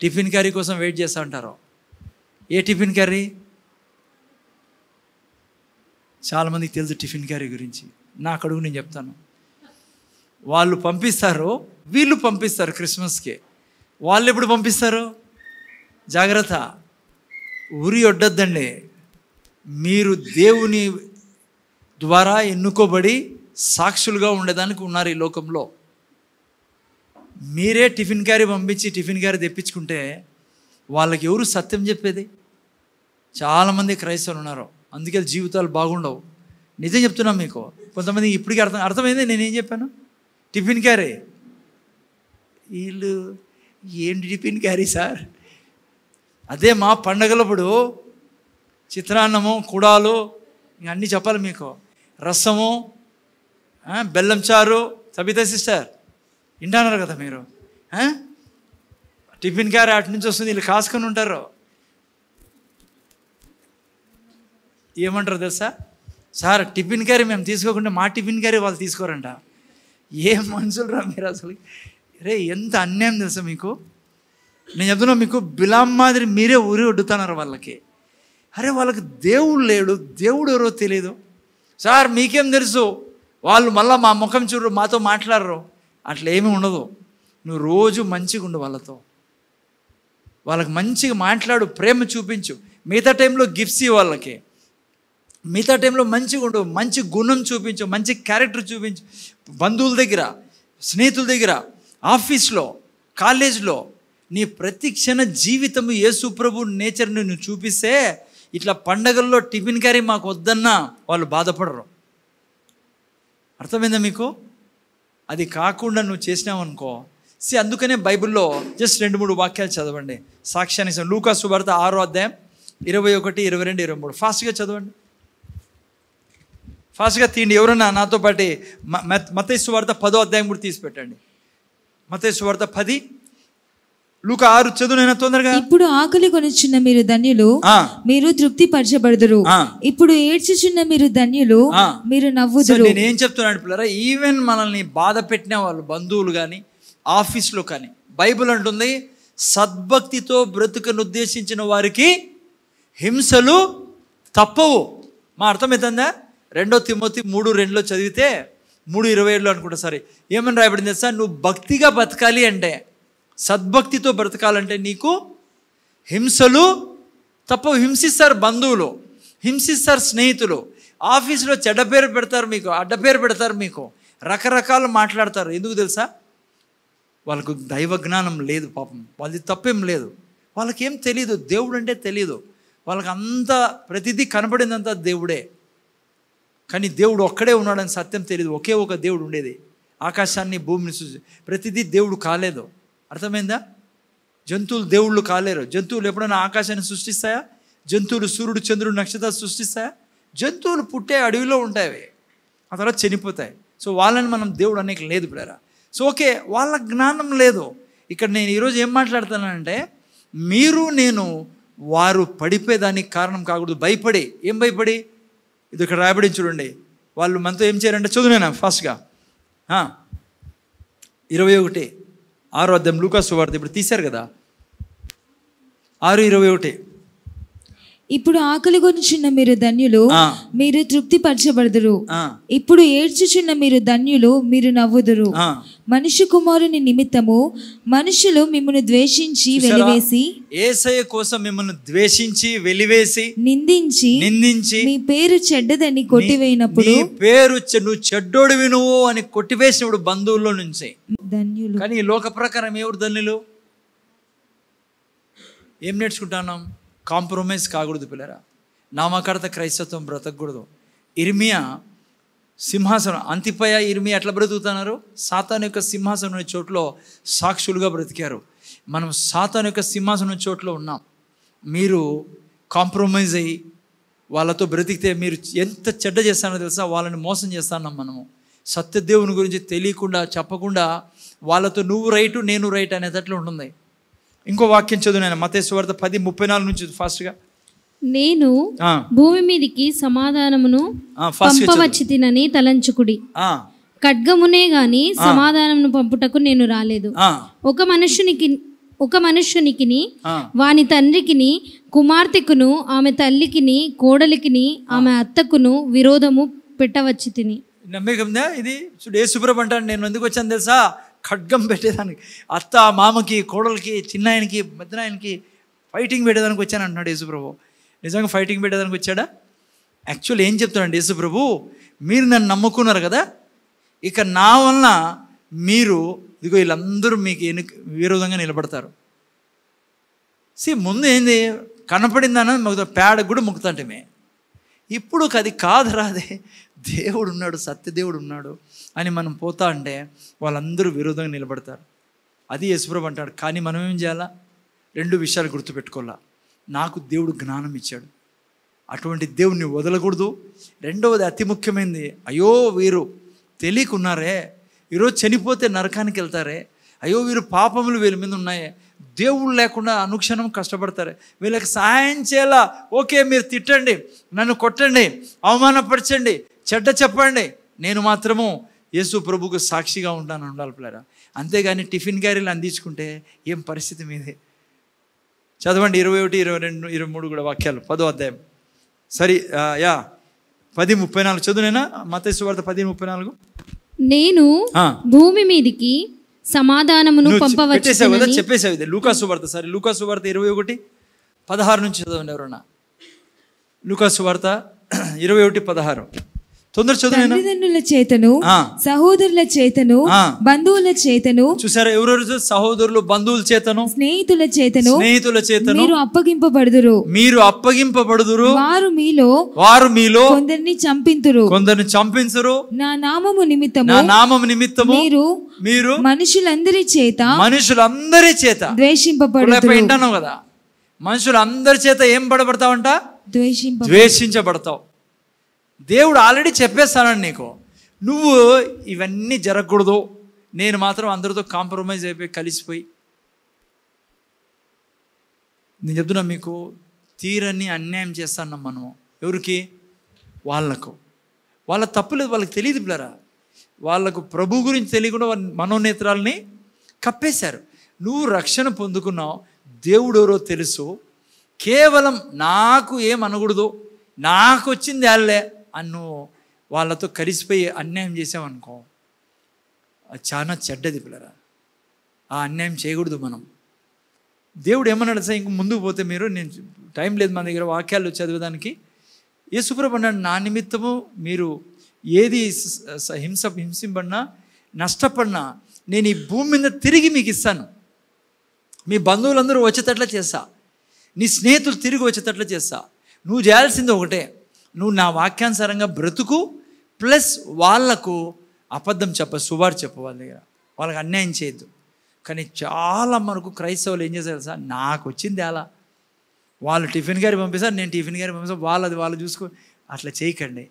టిఫిన్ కర్రీ కోసం వెయిట్ చేస్తూ ఉంటారు. ఏ టిఫిన్ కర్రీ? చాలామందికి తెలుసు టిఫిన్ కర్రీ గురించి. నా అడుగు నేను చెప్తాను. వాళ్ళు పంపిస్తారు, వీళ్ళు పంపిస్తారు క్రిస్మస్కి. వాళ్ళు ఎప్పుడు పంపిస్తారు? జాగ్రత్త, ఉరి ఒడ్డొద్దండి. మీరు దేవుని ద్వారా ఎన్నుకోబడి సాక్షులుగా ఉండేదానికి ఉన్నారు ఈ లోకంలో. మీరే టిఫిన్ క్యారీ పంపించి టిఫిన్ క్యారీ తెప్పించుకుంటే వాళ్ళకి ఎవరు సత్యం చెప్పేది? చాలామంది క్రైస్తవులు ఉన్నారు, అందుకే జీవితాలు బాగుండవు. నిజం చెప్తున్నాం మీకు. కొంతమంది ఇప్పటికీ అర్థమైంది నేనేం చెప్పాను. టిఫిన్ క్యారీ, వీళ్ళు ఏంటి టిఫిన్ క్యారీ సార్? అదే మా పండగలప్పుడు చిత్రాన్నము, కుడాలు, ఇంక అన్నీ చెప్పాలి మీకు, రసము, బెల్లం చారు. సబితా సిస్టర్ వింటున్నారు కదా మీరు? టిఫిన్ క్యారీ అటు నుంచి వస్తుంది, వీళ్ళు కాసుకొని ఉంటారు. ఏమంటారు తెలుసా? సార్ టిఫిన్ క్యారీ మేము తీసుకోకుండా మా టిఫిన్ క్యారీ వాళ్ళు తీసుకోరంట. ఏ మనుషులు రా మీరు అసలు! రే ఎంత అన్యాయం తెలుసా మీకు? నేను చెప్తున్నా మీకు, బిలాం మాదిరి మీరే ఊరి వడ్డుతున్నారు వాళ్ళకి. అరే వాళ్ళకి దేవుడు లేడు, దేవుడు ఎవరో తెలియదు. సార్ మీకేం తెలుసు? వాళ్ళు మళ్ళీ మా ముఖం చూడరు, మాతో మాట్లాడరు. అట్లా ఏమీ ఉండదు. నువ్వు రోజు మంచిగా ఉండు వాళ్ళతో, వాళ్ళకి మంచిగా మాట్లాడు, ప్రేమ చూపించు. మిగతా టైంలో గిఫ్ట్స్ ఇవ్వు వాళ్ళకి, మిగతా టైంలో మంచిగా ఉండు, మంచి గుణం చూపించు, మంచి క్యారెక్టర్ చూపించు. బంధువుల దగ్గర, స్నేహితుల దగ్గర, ఆఫీస్లో, కాలేజ్లో నీ ప్రతి క్షణ జీవితము యేసు ప్రభు నేచర్ని నువ్వు చూపిస్తే, ఇట్లా పండగల్లో టిఫిన్ క్యారీ మాకు వద్దన్నా వాళ్ళు బాధపడరు. అర్థమైందా మీకు? అది కాకుండా నువ్వు చేసినావనుకో. అందుకనే బైబిల్లో జస్ట్ 2-3 వాక్యాలు చదవండి సాక్ష్యాన్ని. లూకా సువార్త 6వ అధ్యాయం 21, 22, 23. ఫాస్ట్గా చదవండి, ఫాస్ట్గా తీయండి. ఎవరన్నా నాతో పాటు మత్తయి సువార్త 10వ అధ్యాయం కూడా తీసి పెట్టండి. మత్తయి సువార్త 10, లూకా 6 చదువునైనా తొందరగా. ఇప్పుడు ఆకలి కొనుచున్న మీరు ధన్యులు, మీరు తృప్తి పరచబడుదురు. ఇప్పుడు ఏడ్చుచున్న మీరు ధన్యులు, మీరు నవ్వుదురు. నేను ఏం చెప్తున్నాను పిల్లరా, ఈవెన్ మనల్ని బాధ పెట్టిన వాళ్ళు, బంధువులు కానీ, ఆఫీస్లో కానీ, బైబిల్ అంటుంది సద్భక్తితో బ్రతుకను ఉద్దేశించిన వారికి హింసలు తప్పవు. మా అర్థమవుతుందా? 2 తిమోతి 3:2 చదివితే 3:27 అనుకుంటా, సరే ఏమని రాయబడింది తెలుసా? నువ్వు భక్తిగా బతకాలి అంటే, సద్భక్తితో బ్రతకాలంటే నీకు హింసలు తప్పవు. హింసిస్తారు బంధువులు, హింసిస్తారు స్నేహితులు, ఆఫీసులో చెడ్డ పేరు పెడతారు మీకు, అడ్డ పేరు పెడతారు మీకు, రకరకాలు మాట్లాడతారు. ఎందుకు తెలుసా? వాళ్ళకు దైవ జ్ఞానం లేదు పాపం. వాళ్ళది తప్పేం లేదు, వాళ్ళకేం తెలియదు, దేవుడు అంటే తెలియదు వాళ్ళకి. అంతా ప్రతిదీ కనబడిందంతా దేవుడే, కానీ దేవుడు ఒక్కడే ఉన్నాడని సత్యం తెలియదు. ఒకే ఒక దేవుడు ఉండేది, ఆకాశాన్ని భూమిని ప్రతిదీ దేవుడు కాలేదు. అర్థమైందా? జంతువులు దేవుళ్ళు కాలేరు. జంతువులు ఎప్పుడైనా ఆకాశాన్ని సృష్టిస్తాయా? జంతువులు సూర్యుడు, చంద్రుడు, నక్షత్రాలు సృష్టిస్తాయా? జంతువులు పుట్టే అడవిలో ఉంటాయి, ఆ తర్వాత చనిపోతాయి. సో వాళ్ళని మనం దేవుడు అనేక లేదు పిల్లరా. సో ఓకే, వాళ్ళ జ్ఞానం లేదు. ఇక్కడ నేను ఈరోజు ఏం మాట్లాడుతానంటే, మీరు నేను వారు పడిపోయేదానికి కారణం కాకూడదు. భయపడి, ఏం భయపడి? ఇది ఇక్కడ రాయబడి చూడండి. వాళ్ళు మనతో ఏం చేయాలంటే, చదువునేనా ఫాస్ట్గా 21, 6వ అధ్యాయం లూకా సువార్త. ఇప్పుడు తీశారు కదా 6:21. ఇప్పుడు ఆకలి కొనుచున్న మీరు ధన్యులు, మీరు తృప్తి పరచబడుదురు. ఇప్పుడు ఏడ్చుచున్న మీరు ధన్యులు, మీరు నవ్వుదురు. మనుష్య కుమారుని నిమిత్తము మనుషులు మిమ్మల్ని ద్వేషించి వెలివేసి, యేసయ్య కోసం మిమ్మల్ని ద్వేషించి వెలివేసి, నిందించి మీ పేరు చెడ్డదని కొట్టివేయినప్పుడు, పేరు నువ్వు చెడ్డోడివి నువ్వు అని కొట్టివేసినప్పుడు బంధువుల్లో నుంచి ధన్యులు. కానీ ఈ లోక ప్రకారం ఎవరు ధన్యులు? ఏం నేర్చుకుంటున్నాం? కాంప్రమైజ్ కాకూడదు పిల్లరా. నామకర్త క్రైస్తత్వం బ్రతకూడదు. ఇర్మియా సింహాసనం, అంతిపయ ఇర్మియా ఎట్లా బ్రతుకుతున్నారు? సాతాను యొక్క సింహాసనం అనే చోట్లో సాక్షులుగా బ్రతికారు. మనం సాతాను యొక్క సింహాసనం చోట్లో ఉన్నాం. మీరు కాంప్రమైజ్ అయ్యి వాళ్ళతో బ్రతికితే మీరు ఎంత చెడ్డ చేస్తానో తెలుసా? వాళ్ళని మోసం చేస్తున్నాం మనము. సత్యదేవుని గురించి తెలియకుండా, చెప్పకుండా వాళ్ళతో నువ్వు రైటు నేను రైట్ అనేటట్లు ఉంటుంది. ఇంకో వాక్యం చదువు నేను, మత్తయి సువార్త 10:34 నుంచి ఫాస్ట్గా. నేను భూమి మీదికి సమాధానమును పంపవచ్చి తినని తలంచుకుడి, ఖడ్గమునే గాని సమాధానమును పంపుటకు నేను రాలేదు. ఒక మనుష్యునికి వాని తండ్రికిని, కుమార్తెకును, ఆమె తల్లికిని, కోడలికిని, ఆమె అత్తకును విరోధము పెట్టవచ్చి తిని. నమ్మకందా ఇది? యేసుప్రభు అంటాడు, నేను ఎందుకు వచ్చాను తెలుసా? ఖడ్గం పెట్టేదానికి, అత్త మామకి, కోడలికి, చిన్నాయనకి, పెద్దనాయనకి ఫైటింగ్ పెట్టేదానికి వచ్చాను అంటున్నాడు యేసుప్రభు. నిజంగా ఫైటింగ్ పెట్టేదానికి వచ్చాడా? యాక్చువల్ ఏం చెప్తున్నాడు యేసుప్రభు? మీరు నన్ను నమ్ముకున్నారు కదా, ఇక నా వలన మీరు ఇదిగో వీళ్ళందరూ మీకు విరోధంగా నిలబడతారు. ముందు ఏంది కనపడిందన్న మొదట పేడ కూడా ముక్కుతాంటమే. ఇప్పుడు అది కాదురా, అదే దేవుడు ఉన్నాడు, సత్యదేవుడు ఉన్నాడు అని మనం పోతా అంటే వాళ్ళందరూ విరోధంగా నిలబడతారు. అది యేసుప్రభు అంటాడు. కానీ మనం ఏం చేయాలా? 2 విషయాలు గుర్తుపెట్టుకోవాలా. నాకు దేవుడు జ్ఞానం ఇచ్చాడు, అటువంటి దేవుడిని వదలకూడదు. రెండవది అతి ముఖ్యమైనది, అయ్యో వీరు తెలియకున్నారే, ఈరోజు చనిపోతే నరకానికి వెళ్తారే, అయ్యో వీరు పాపములు వీళ్ళ మీద ఉన్నాయే, దేవుడు లేకుండా అనుక్షణం కష్టపడతారు, వీళ్ళకి సహాయం చేయాలా. ఓకే, మీరు తిట్టండి, నన్ను కొట్టండి, అవమానపరచండి, చెడ్డ చెప్పండి, నేను మాత్రము యేసు ప్రభుకు సాక్షిగా ఉంటాను ఉండాలి పిల్లరా. అంతేగాని టిఫిన్ క్యారీలు అందించుకుంటే ఏం పరిస్థితి మీదే. చదవండి 21, 22, 23 కూడా వాక్యాలు, 10వ అధ్యాయం. సరే 10:34 చదువునేనా? మత్తయి సువార్త 10:34. నేను భూమి మీదికి సమాధానమును పంపవచ్చేసావు కదా, చెప్పేసావు. ఇది లూకా సువార్త. సరే లూకా సువార్త 21:16 నుంచి చదవండి ఎవరన్నా. లూకా సువార్త 21:16 తొందర చదువు. తల్లిదండ్రుల చేతను, సహోదరుల చేతను, బంధువుల చేతను. చూసారా, ఎవరెవరు? సహోదరులు, బంధువుల చేతను, స్నేహితుల చేతను మీరు అప్పగింపబడుదురు. వారు మీలో కొందరిని చంపింతురు. నా నామము నిమిత్తము మీరు మనుషులందరి చేత ద్వేషింపబడుదురు. వింటాను కదా, మనుషులందరి చేత ఏం పడబడతావంట? ద్వేషించబడతావు. దేవుడు ఆల్రెడీ చెప్పేస్తానని నీకు, నువ్వు ఇవన్నీ జరగకూడదు, నేను మాత్రం అందరితో కాంప్రమైజ్ అయిపోయి కలిసిపోయి. నేను చెప్తున్నా మీకు, తీరని అన్యాయం చేస్తాను మనం. ఎవరికి? వాళ్ళకు. వాళ్ళ తప్పులేదు, వాళ్ళకి తెలియదు పిల్లరా. వాళ్ళకు ప్రభు గురించి తెలియకుండా వాళ్ళ మనోనేత్రాలని కప్పేశారు. నువ్వు రక్షణ పొందుకున్నావు, దేవుడు ఎవరో తెలుసు, కేవలం నాకు ఏం అనకూడదు, నాకు వచ్చింది వాళ్ళే అన్ను వాళ్ళతో కలిసిపోయి అన్యాయం చేసామనుకో, అది చాలా చెడ్డది పిల్లరా. ఆ అన్యాయం చేయకూడదు మనం. దేవుడు ఏమన్నాడు సార్? ఇంక ముందుకు పోతే మీరు, నేను టైం లేదు మన దగ్గర వాక్యాలు చదివేదానికి. యేసుప్రభు అన్నాడు, నా నిమిత్తము మీరు ఏది హింసింపడినా నష్టపడినా నేను ఈ భూమి మీద తిరిగి మీకు ఇస్తాను. మీ బంధువులందరూ వచ్చేటట్లా చేస్తా, నీ స్నేహితులు తిరిగి వచ్చేటట్లు చేస్తా. నువ్వు చేయాల్సింది ఒకటే, నువ్వు నా వాక్యానుసారంగా బ్రతుకు, ప్లస్ వాళ్లకు అబద్ధం సువార్త చెప్పు. వాళ్ళ దగ్గర వాళ్ళకి అన్యాయం చేయొద్దు. కానీ చాలా మనకు క్రైస్తవులు ఏం చేశారు సార్? నాకు వచ్చింది అలా, వాళ్ళు టిఫిన్ గారి పంపిస్తారు, నేను టిఫిన్ గారి పంపిస్తాను, వాళ్ళు చూసుకో. అట్లా చేయకండి.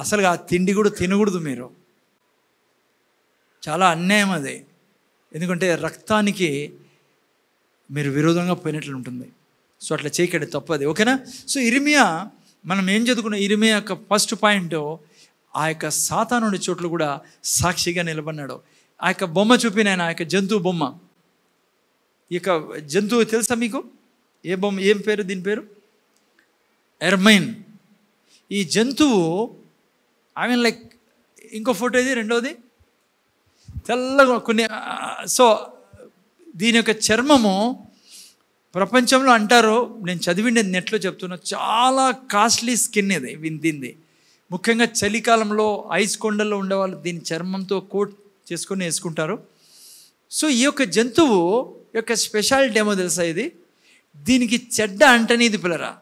అసలు ఆ తిండి కూడా తినకూడదు మీరు. చాలా అన్యాయం అది. ఎందుకంటే రక్తానికి మీరు విరోధంగా పోయినట్లు ఉంటుంది. సో అట్లా చేయకండి, తప్పది. ఓకేనా? సో ఇర్మియా, మనం ఏం చదువుకున్నాం? ఇర్మియా యొక్క ఫస్ట్ పాయింట్, ఆ యొక్క సాతానుడి చోట్లు కూడా సాక్షిగా నిలబడినాడు. ఆ యొక్క బొమ్మ చూపిన ఆయన, ఆ యొక్క జంతువు బొమ్మ. ఈ యొక్క జంతువు తెలుసా మీకు? ఏ బొమ్మ, ఏం పేరు దీని పేరు? ఎర్మైన్. ఈ జంతువు లైక్ ఇంకో ఫోటో ఇది, రెండోది తెల్లగా కొన్ని. సో దీని యొక్క చర్మము ప్రపంచంలో అంటారు, నేను చదివిండేది నెట్లో చెప్తున్నా, చాలా కాస్ట్లీ స్కిన్ ఇది దీనిది. ముఖ్యంగా చలికాలంలో ఐస్ కొండల్లో ఉండేవాళ్ళు దీని చర్మంతో కోట్ చేసుకొని వేసుకుంటారు. సో ఈ యొక్క జంతువు యొక్క స్పెషాలిటీ ఏమో తెలుసా? దీనికి చెడ్డ అంటనేది పిల్లరా,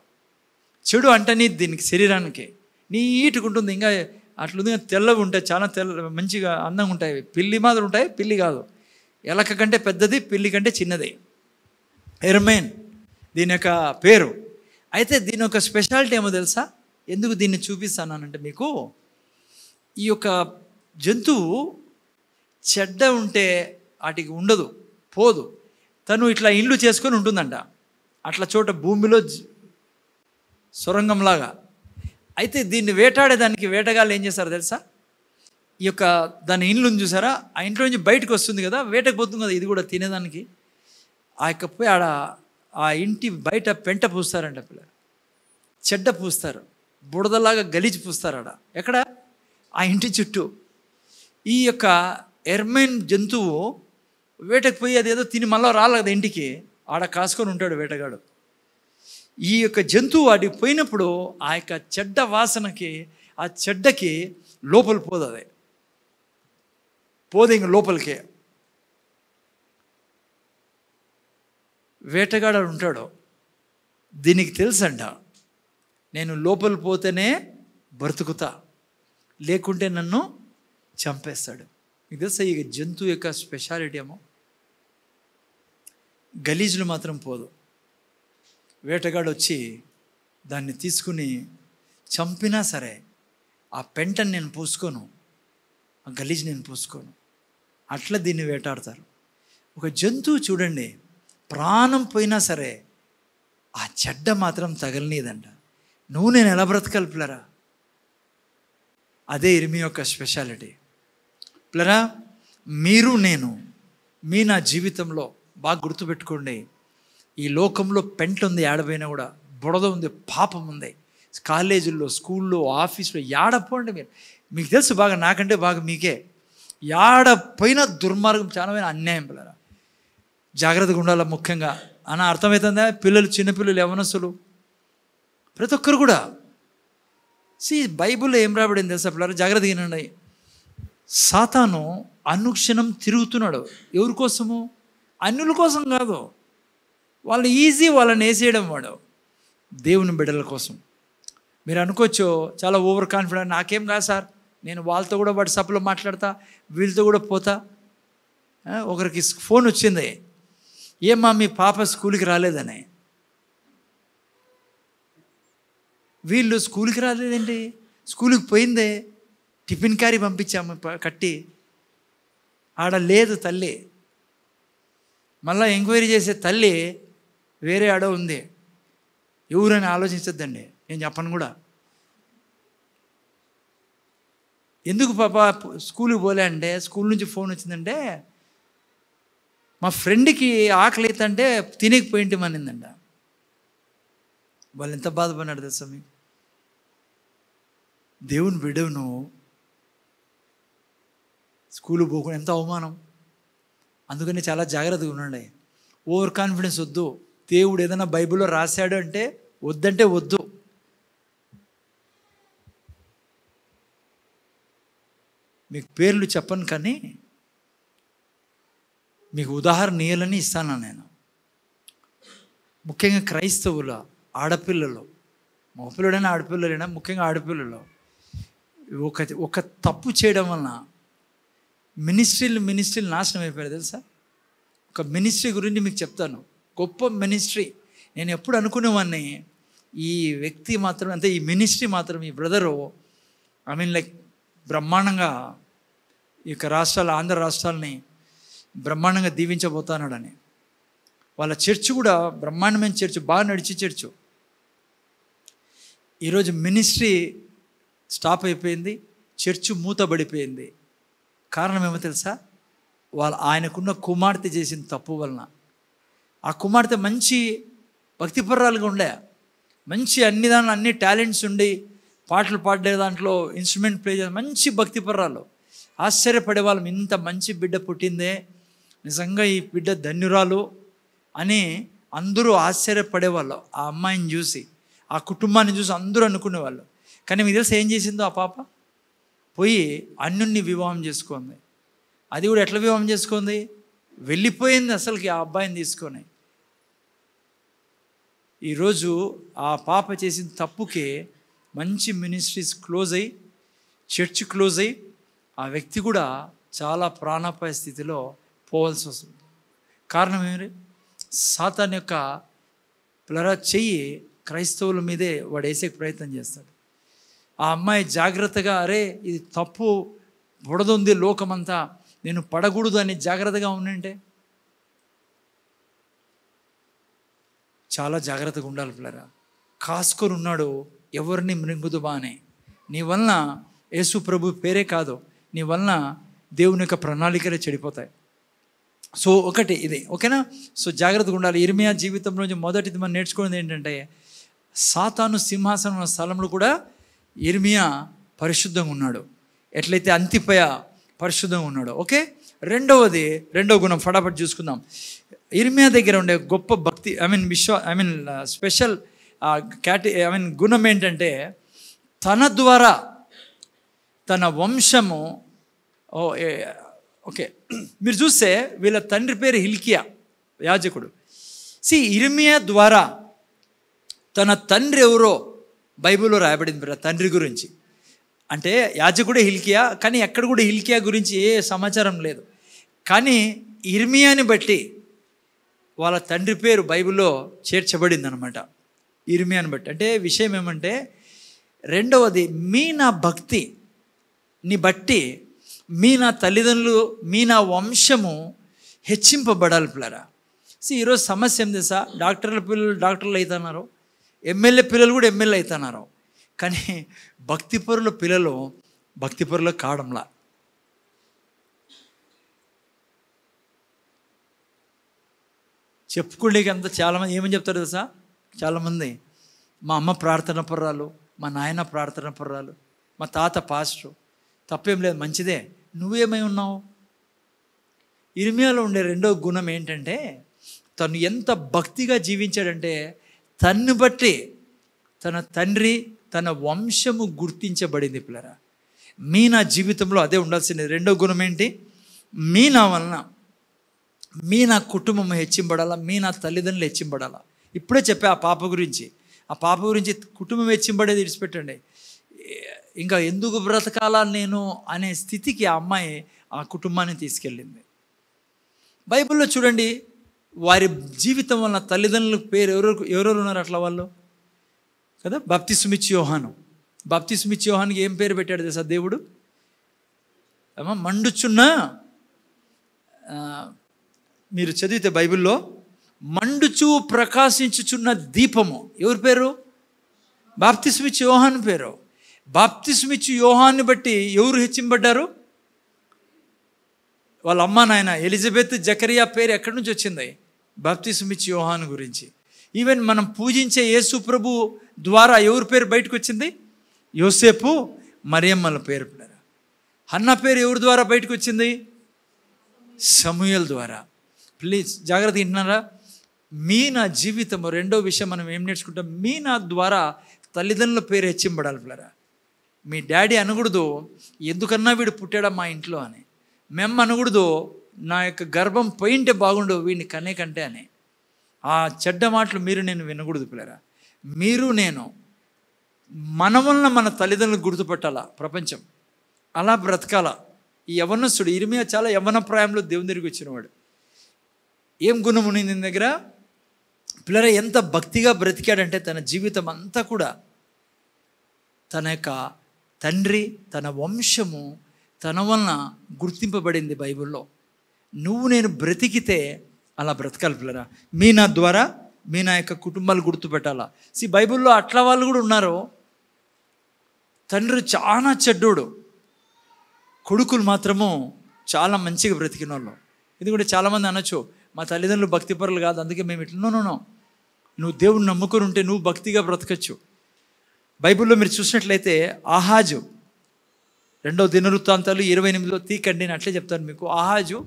చెడు అంటనేది దీనికి శరీరానికి నీట్గా ఉంటుంది. ఇంకా అట్లుంది, తెల్లగా ఉంటాయి, చాలా మంచిగా అందంగా ఉంటాయి. పిల్లి మాదిరి ఉంటాయి, పిల్లి కాదు, ఎలక కంటే పెద్దది, పిల్లి కంటే చిన్నది. ఎర్మైన్ దీని యొక్క పేరు. అయితే దీని యొక్క స్పెషాలిటీ ఏమో తెలుసా? ఎందుకు దీన్ని చూపిస్తానంటే మీకు, ఈ యొక్క జంతువు చెడ్డ ఉంటే వాటికి ఉండదు, పోదు. తను ఇట్లా ఇండ్లు చేసుకొని ఉంటుందంట, అట్లా చోట భూమిలో సొరంగంలాగా. అయితే దీన్ని వేటాడేదానికి వేటగాళ్ళు ఏం చేస్తారు తెలుసా? ఈ యొక్క దాని ఇండ్లను చూసారా, ఆ ఇంట్లో నుంచి బయటకు వస్తుంది కదా, వేటకు పోతుంది కదా, ఇది కూడా తినేదానికి. ఆ యొక్క పోయి ఆ ఇంటి బయట పెంట పూస్తారంట పిల్లలు, చెడ్డ పూస్తారు, బుడదలాగా గలీజి పూస్తారు ఆడ. ఎక్కడ? ఆ ఇంటి చుట్టూ. ఈ యొక్క ఎర్మైన్ జంతువు వేటకు పోయి అదేదో తిని మళ్ళీ రాలేదు ఇంటికి, ఆడ కాసుకొని ఉంటాడు వేటగాడు. ఈ యొక్క జంతువు వాటికి పోయినప్పుడు ఆ యొక్క చెడ్డ వాసనకి ఆ చెడ్డకి లోపల పోదు, అది పోదు ఇంక లోపలికే. వేటగాడు ఉంటాడు, దీనికి తెలుసంట, నేను లోపల పోతేనే బ్రతుకుతా, లేకుంటే నన్ను చంపేస్తాడు. మీకు తెలుసా ఈ జంతువు యొక్క స్పెషాలిటీ ఏమో, గలీజులు మాత్రం పోదు. వేటగాడు వచ్చి దాన్ని తీసుకుని చంపినా సరే ఆ పెంటని నేను పూసుకోను, ఆ గలీజ్ నేను పూసుకోను. అట్లా దీన్ని వేటాడతారు. ఒక జంతువు చూడండి, ప్రాణం పోయినా సరే ఆ చెడ్డ మాత్రం తగలనీదంట. నువ్వు నేను ఎలా బ్రతకాలి పిల్లరా? అదే ఇర్మియా యొక్క స్పెషాలిటీ. పిల్లరా, మీరు నేను నా జీవితంలో బాగా గుర్తుపెట్టుకోండి, ఈ లోకంలో పెంట ఉంది, ఏడపోయినా కూడా బుడద ఉంది, పాపం ఉంది. కాలేజీల్లో, స్కూల్లో, ఆఫీస్లో ఏడపోండి మీరు, మీకు తెలుసు బాగా, నాకంటే బాగా మీకే. ఏడపోయిన దుర్మార్గం, చాలా అన్యాయం పిల్లరా. జాగ్రత్తగా ఉండాలి. ముఖ్యంగా అన్న అర్థమవుతుందా? పిల్లలు, చిన్నపిల్లలు, యవనస్తులు, ప్రతి ఒక్కరు కూడా. బైబిల్లో ఏం రాబడింది తెలుసా పిల్లరా? జాగ్రత్తగా వినండి. సాతాను అనుక్షణం తిరుగుతున్నాడు. ఎవరి కోసము? అన్యుల కోసం కాదు, వాళ్ళు ఈజీ వాళ్ళని వేసేయడం వాడు, దేవుని బిడ్డల కోసం. మీరు అనుకోవచ్చు చాలా ఓవర్ కాన్ఫిడెంట్, నాకేం కాదు సార్, నేను వాళ్ళతో కూడా వాట్సాప్లో మాట్లాడతా, వీళ్ళతో కూడా పోతా. ఒకరికి ఫోన్ వచ్చింది, ఏమ్మా మీ పాప స్కూల్కి రాలేదని. వీళ్ళు స్కూల్కి రాలేదండి, స్కూల్కి పోయిందే, టిఫిన్ క్యారీ పంపించాము కట్టి, ఆడ లేదు తల్లి. మళ్ళీ ఎంక్వైరీ చేసే తల్లి వేరే ఆడ ఉంది. ఎవరని ఆలోచించద్దండి, నేను చెప్పను కూడా. ఎందుకు పాప స్కూల్కి పోలే అంటే, స్కూల్ నుంచి ఫోన్ వచ్చిందంటే, మా ఫ్రెండ్కి ఆకలి అవుతుంటే తినేకపోయింటి మనిందంట. వాళ్ళు ఎంత బాధపడినాడు తెలుసా మీకు? దేవుని బిడ్డవు నువ్వు, స్కూల్కి పోకుండా ఎంత అవమానం. అందుకని చాలా జాగ్రత్తగా ఉండండి. ఓవర్ కాన్ఫిడెన్స్ వద్దు. దేవుడు ఏదైనా బైబిల్లో రాశాడు అంటే వద్దంటే వద్దు. మీకు పేర్లు చెప్పను కానీ మీకు ఉదాహరణ ఇయ్యాలని ఇస్తాను నేను. ముఖ్యంగా క్రైస్తవుల ఆడపిల్లలు, మగపిల్లడైనా ఆడపిల్లలైనా, ముఖ్యంగా ఆడపిల్లలు ఒక తప్పు చేయడం వలన మినిస్ట్రీలు నాశనం అయిపోయారు తెలుసా? ఒక మినిస్ట్రీ గురించి మీకు చెప్తాను, గొప్ప మినిస్ట్రీ. నేను ఎప్పుడు అనుకునేవాడిని, ఈ వ్యక్తి మాత్రం, అంటే ఈ మినిస్ట్రీ మాత్రం, ఈ బ్రదరు లైక్ బ్రహ్మాండంగా ఈ యొక్క రాష్ట్రాలు, ఆంధ్ర రాష్ట్రాలని బ్రహ్మాండంగా దీవించబోతున్నాడని. వాళ్ళ చర్చ్ కూడా బ్రహ్మాండమైన చర్చ్, బాగా నడిచే చర్చ్. ఈరోజు మినిస్ట్రీ స్టాప్ అయిపోయింది, చర్చ్ మూతబడిపోయింది. కారణం ఏమో తెలుసా? ఆయనకున్న కుమార్తె చేసిన తప్పు వలన. ఆ కుమార్తె మంచి భక్తిపరాలుగా ఉండే, మంచి అన్ని టాలెంట్స్ ఉండి, పాటలు పాడే దాంట్లో ఇన్స్ట్రుమెంట్ ప్లే చేసే మంచి భక్తిపరాలు. ఆశ్చర్యపడేవాళ్ళం, ఇంత మంచి బిడ్డ పుట్టిందే, నిజంగా ఈ బిడ్డ ధన్యురాలు అని అందరూ ఆశ్చర్యపడేవాళ్ళు. ఆ అమ్మాయిని చూసి, ఆ కుటుంబాన్ని చూసి అందరూ అనుకునేవాళ్ళు. కానీ మీకు తెలుసు ఏం చేసిందో ఆ పాప? పోయి అన్యున్ని వివాహం చేసుకుంది. అది కూడా ఎట్లా వివాహం చేసుకుంది? వెళ్ళిపోయింది అసలుకి ఆ అబ్బాయిని తీసుకొని. ఈరోజు ఆ పాప చేసిన తప్పుకి మంచి మినిస్ట్రీస్ క్లోజ్ అయ్యి, చర్చ్ క్లోజ్ అయ్యి, ఆ వ్యక్తి కూడా చాలా ప్రాణాపాయ స్థితిలో పోవాల్సి వస్తుంది. కారణం ఏమి? సాతాన్ యొక్క చెయ్యి క్రైస్తవుల మీదే వాడు వేసే ప్రయత్నం చేస్తాడు. ఆ అమ్మాయి జాగ్రత్తగా, అరే ఇది తప్పు, బుడదుంది లోకమంతా, నేను పడకూడదు అని జాగ్రత్తగా ఉండంటే చాలా జాగ్రత్తగా ఉండాలి పిల్లరా. కాసుకొని ఉన్నాడు, ఎవరిని మృంగుదుబా అని. నీ వలన యేసు ప్రభు పేరే కాదు, నీ వలన దేవుని యొక్క ప్రణాళికలే చెడిపోతాయి. సో ఒకటి ఇది, ఓకేనా? సో జాగ్రత్తగా ఉండాలి. ఇర్మియా జీవితంలో మొదటిది మనం నేర్చుకునేది ఏంటంటే, సాతాను సింహాసనం ఉన్న స్థలంలో కూడా ఇర్మియా పరిశుద్ధంగా ఉన్నాడు, ఎట్లయితే అంతిపయ పరిశుద్ధంగా ఉన్నాడు. ఓకే, రెండో గుణం ఫటాఫట్ చూసుకుందాం. ఇర్మియా దగ్గర ఉండే గొప్ప భక్తి, స్పెషల్ గుణం ఏంటంటే, తన ద్వారా తన వంశము ఓకే, మీరు చూస్తే వీళ్ళ తండ్రి పేరు హిల్కియా యాజకుడు. ఇర్మియా ద్వారా తన తండ్రి ఎవరో బైబిల్లో రాయబడింది తండ్రి గురించి. అంటే యాజకుడే హిల్కియా, కానీ ఎక్కడ కూడా హిల్కియా గురించి ఏ సమాచారం లేదు. కానీ ఇర్మియాని బట్టి వాళ్ళ తండ్రి పేరు బైబిల్లో చేర్చబడింది అనమాట, ఇర్మియాని బట్టి. అంటే విషయం ఏమంటే, రెండవది మీ నా భక్తిని బట్టి మీ నా తల్లిదండ్రులు, మీ నా వంశము హెచ్చింపబడాలి పిల్లరా. ఈరోజు సమస్య ఏం తెలుసా? డాక్టర్ల పిల్లలు డాక్టర్లు అవుతున్నారు, ఎమ్మెల్యే పిల్లలు కూడా ఎమ్మెల్యే అవుతున్నారు, కానీ భక్తిపరుల పిల్లలు భక్తిపరులు కావడంలా. చెప్పుకునేకి అంతా చాలామంది ఏమని చెప్తారు తెలుసా? చాలామంది మా అమ్మ ప్రార్థన పర్రాలు, మా నాయన ప్రార్థన పర్రాలు, మా తాత పాస్టర్, తప్పేం లేదు, మంచిదే. నువ్వేమై ఉన్నావు? ఇర్మియాలో ఉండే రెండో గుణం ఏంటంటే, తను ఎంత భక్తిగా జీవించాడంటే తన్ను బట్టి తన తండ్రి తన వంశము గుర్తించబడింది పిల్లరా. మీ నా జీవితంలో అదే ఉండాల్సింది. రెండో గుణం ఏంటి? మీ నా వలన మీ నా కుటుంబం హెచ్చింపడాలా, మీ నా తల్లిదండ్రులు హెచ్చింపడాలా. ఇప్పుడే చెప్పా ఆ పాప గురించి. ఆ పాప గురించి కుటుంబం హెచ్చింపడేది విడిచిపెట్టండి, ఇంకా ఎందుకు బ్రతకాలా నేను అనే స్థితికి ఆ అమ్మాయి ఆ కుటుంబాన్ని తీసుకెళ్ళింది. బైబిల్లో చూడండి, వారి జీవితం వలన తల్లిదండ్రుల పేరు ఎవరెవరు ఉన్నారు అట్లా వాళ్ళు కదా. బాప్తిస్మిచ్చి యోహాను, బాప్తిస్మిచ్చి యోహానికి ఏం పేరు పెట్టాడు తెలుసా దేవుడు? మండుచున్న, మీరు చదివితే బైబిల్లో మండుచు ప్రకాశించుచున్న దీపము. ఎవరి పేరు? బాప్తిస్మిచ్చి యోహాను పేరు. బాప్తిస్మిచ్చి యోహాన్ని బట్టి ఎవరు హెచ్చింపడ్డారు? వాళ్ళ అమ్మ నాయన ఎలిజబెత్ జకరియా పేరు ఎక్కడి నుంచి వచ్చింది? బాప్తిస్మిచ్చి యోహాను గురించి. ఈవెన్ మనం పూజించే యేసు ప్రభు ద్వారా ఎవరి పేరు బయటకు వచ్చింది? యోసేపు మరియమ్మల పేరు. హన్నా పేరు ఎవరి ద్వారా బయటకు వచ్చింది? సమూయేల్ ద్వారా. ప్లీజ్ జాగ్రత్త వింటున్నారా? మీ నా జీవితము రెండో విషయం మనం ఏం నేర్చుకుంటాం? మీ నా ద్వారా తల్లిదండ్రుల పేరు హెచ్చింపడాలి పిల్లరా. మీ డాడీ అనకూడదు ఎందుకన్నా వీడు పుట్టాడా మా ఇంట్లో అని. మేము అనకూడదు నా యొక్క గర్భం పోయింటే బాగుండు వీడిని కనే కంటే అని. ఆ చెడ్డ మాటలు మీరు నేను వినకూడదు పిల్లరా. మీరు నేను మన వలన మన తల్లిదండ్రులు గుర్తుపట్టాలా ప్రపంచం, అలా బ్రతకాల. ఈ యవ్వనస్తుడు ఇర్మియా చాలా యవ్వన ప్రాయంలో దేవుని దగ్గరికి వచ్చినవాడు. ఏం గుణం ఉన్నది దీని దగ్గర పిల్లరా? ఎంత భక్తిగా బ్రతికాడంటే తన జీవితం అంతా కూడా తన యొక్క తండ్రి తన వంశము తన వలన గుర్తింపబడింది బైబిల్లో. నువ్వు నేను బ్రతికితే అలా బ్రతకాలి పిల్లరా. మీ నా ద్వారా మీ నా యొక్క కుటుంబాలు గుర్తుపెట్టాలా. బైబిల్లో అట్లా వాళ్ళు కూడా ఉన్నారు. తండ్రి చాలా చెడ్డోడు, కొడుకులు మాత్రము చాలా మంచిగా బ్రతికిన వాళ్ళు. ఎందుకంటే చాలామంది అనొచ్చు మా తల్లిదండ్రులు భక్తిపరులు కాదు అందుకే మేము ఇట్లా. నో, నువ్వు దేవుని నమ్ముకొని ఉంటే నువ్వు భక్తిగా బ్రతకచ్చు. బైబిల్లో మీరు చూసినట్లయితే ఆహాజు, 2వ దినవృత్తాంతాలు 28లో తీకండి నేను అట్లే చెప్తాను మీకు. ఆహాజు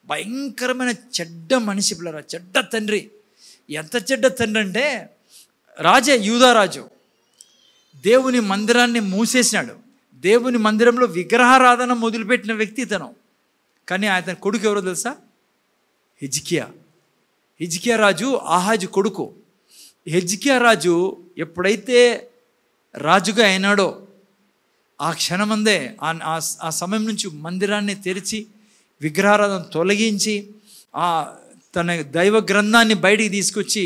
భయంకరమైన చెడ్డ మనిషి పిల్లరా, చెడ్డ తండ్రి. ఎంత చెడ్డ తండ్రి అంటే రాజే, యూదారాజు దేవుని మందిరాన్ని మూసేసినాడు. దేవుని మందిరంలో విగ్రహారాధన మొదలుపెట్టిన వ్యక్తి తను. కానీ అతని కొడుకు ఎవరో తెలుసా? హిజ్కియా రాజు ఆహాజు కొడుకు. హిజ్కియా రాజు ఎప్పుడైతే రాజుగా అయినాడో ఆ క్షణమందే ఆ సమయం నుంచి మందిరాన్ని తెరిచి విగ్రహారాధన తొలగించి తన దైవ గ్రంథాన్ని బయటికి తీసుకొచ్చి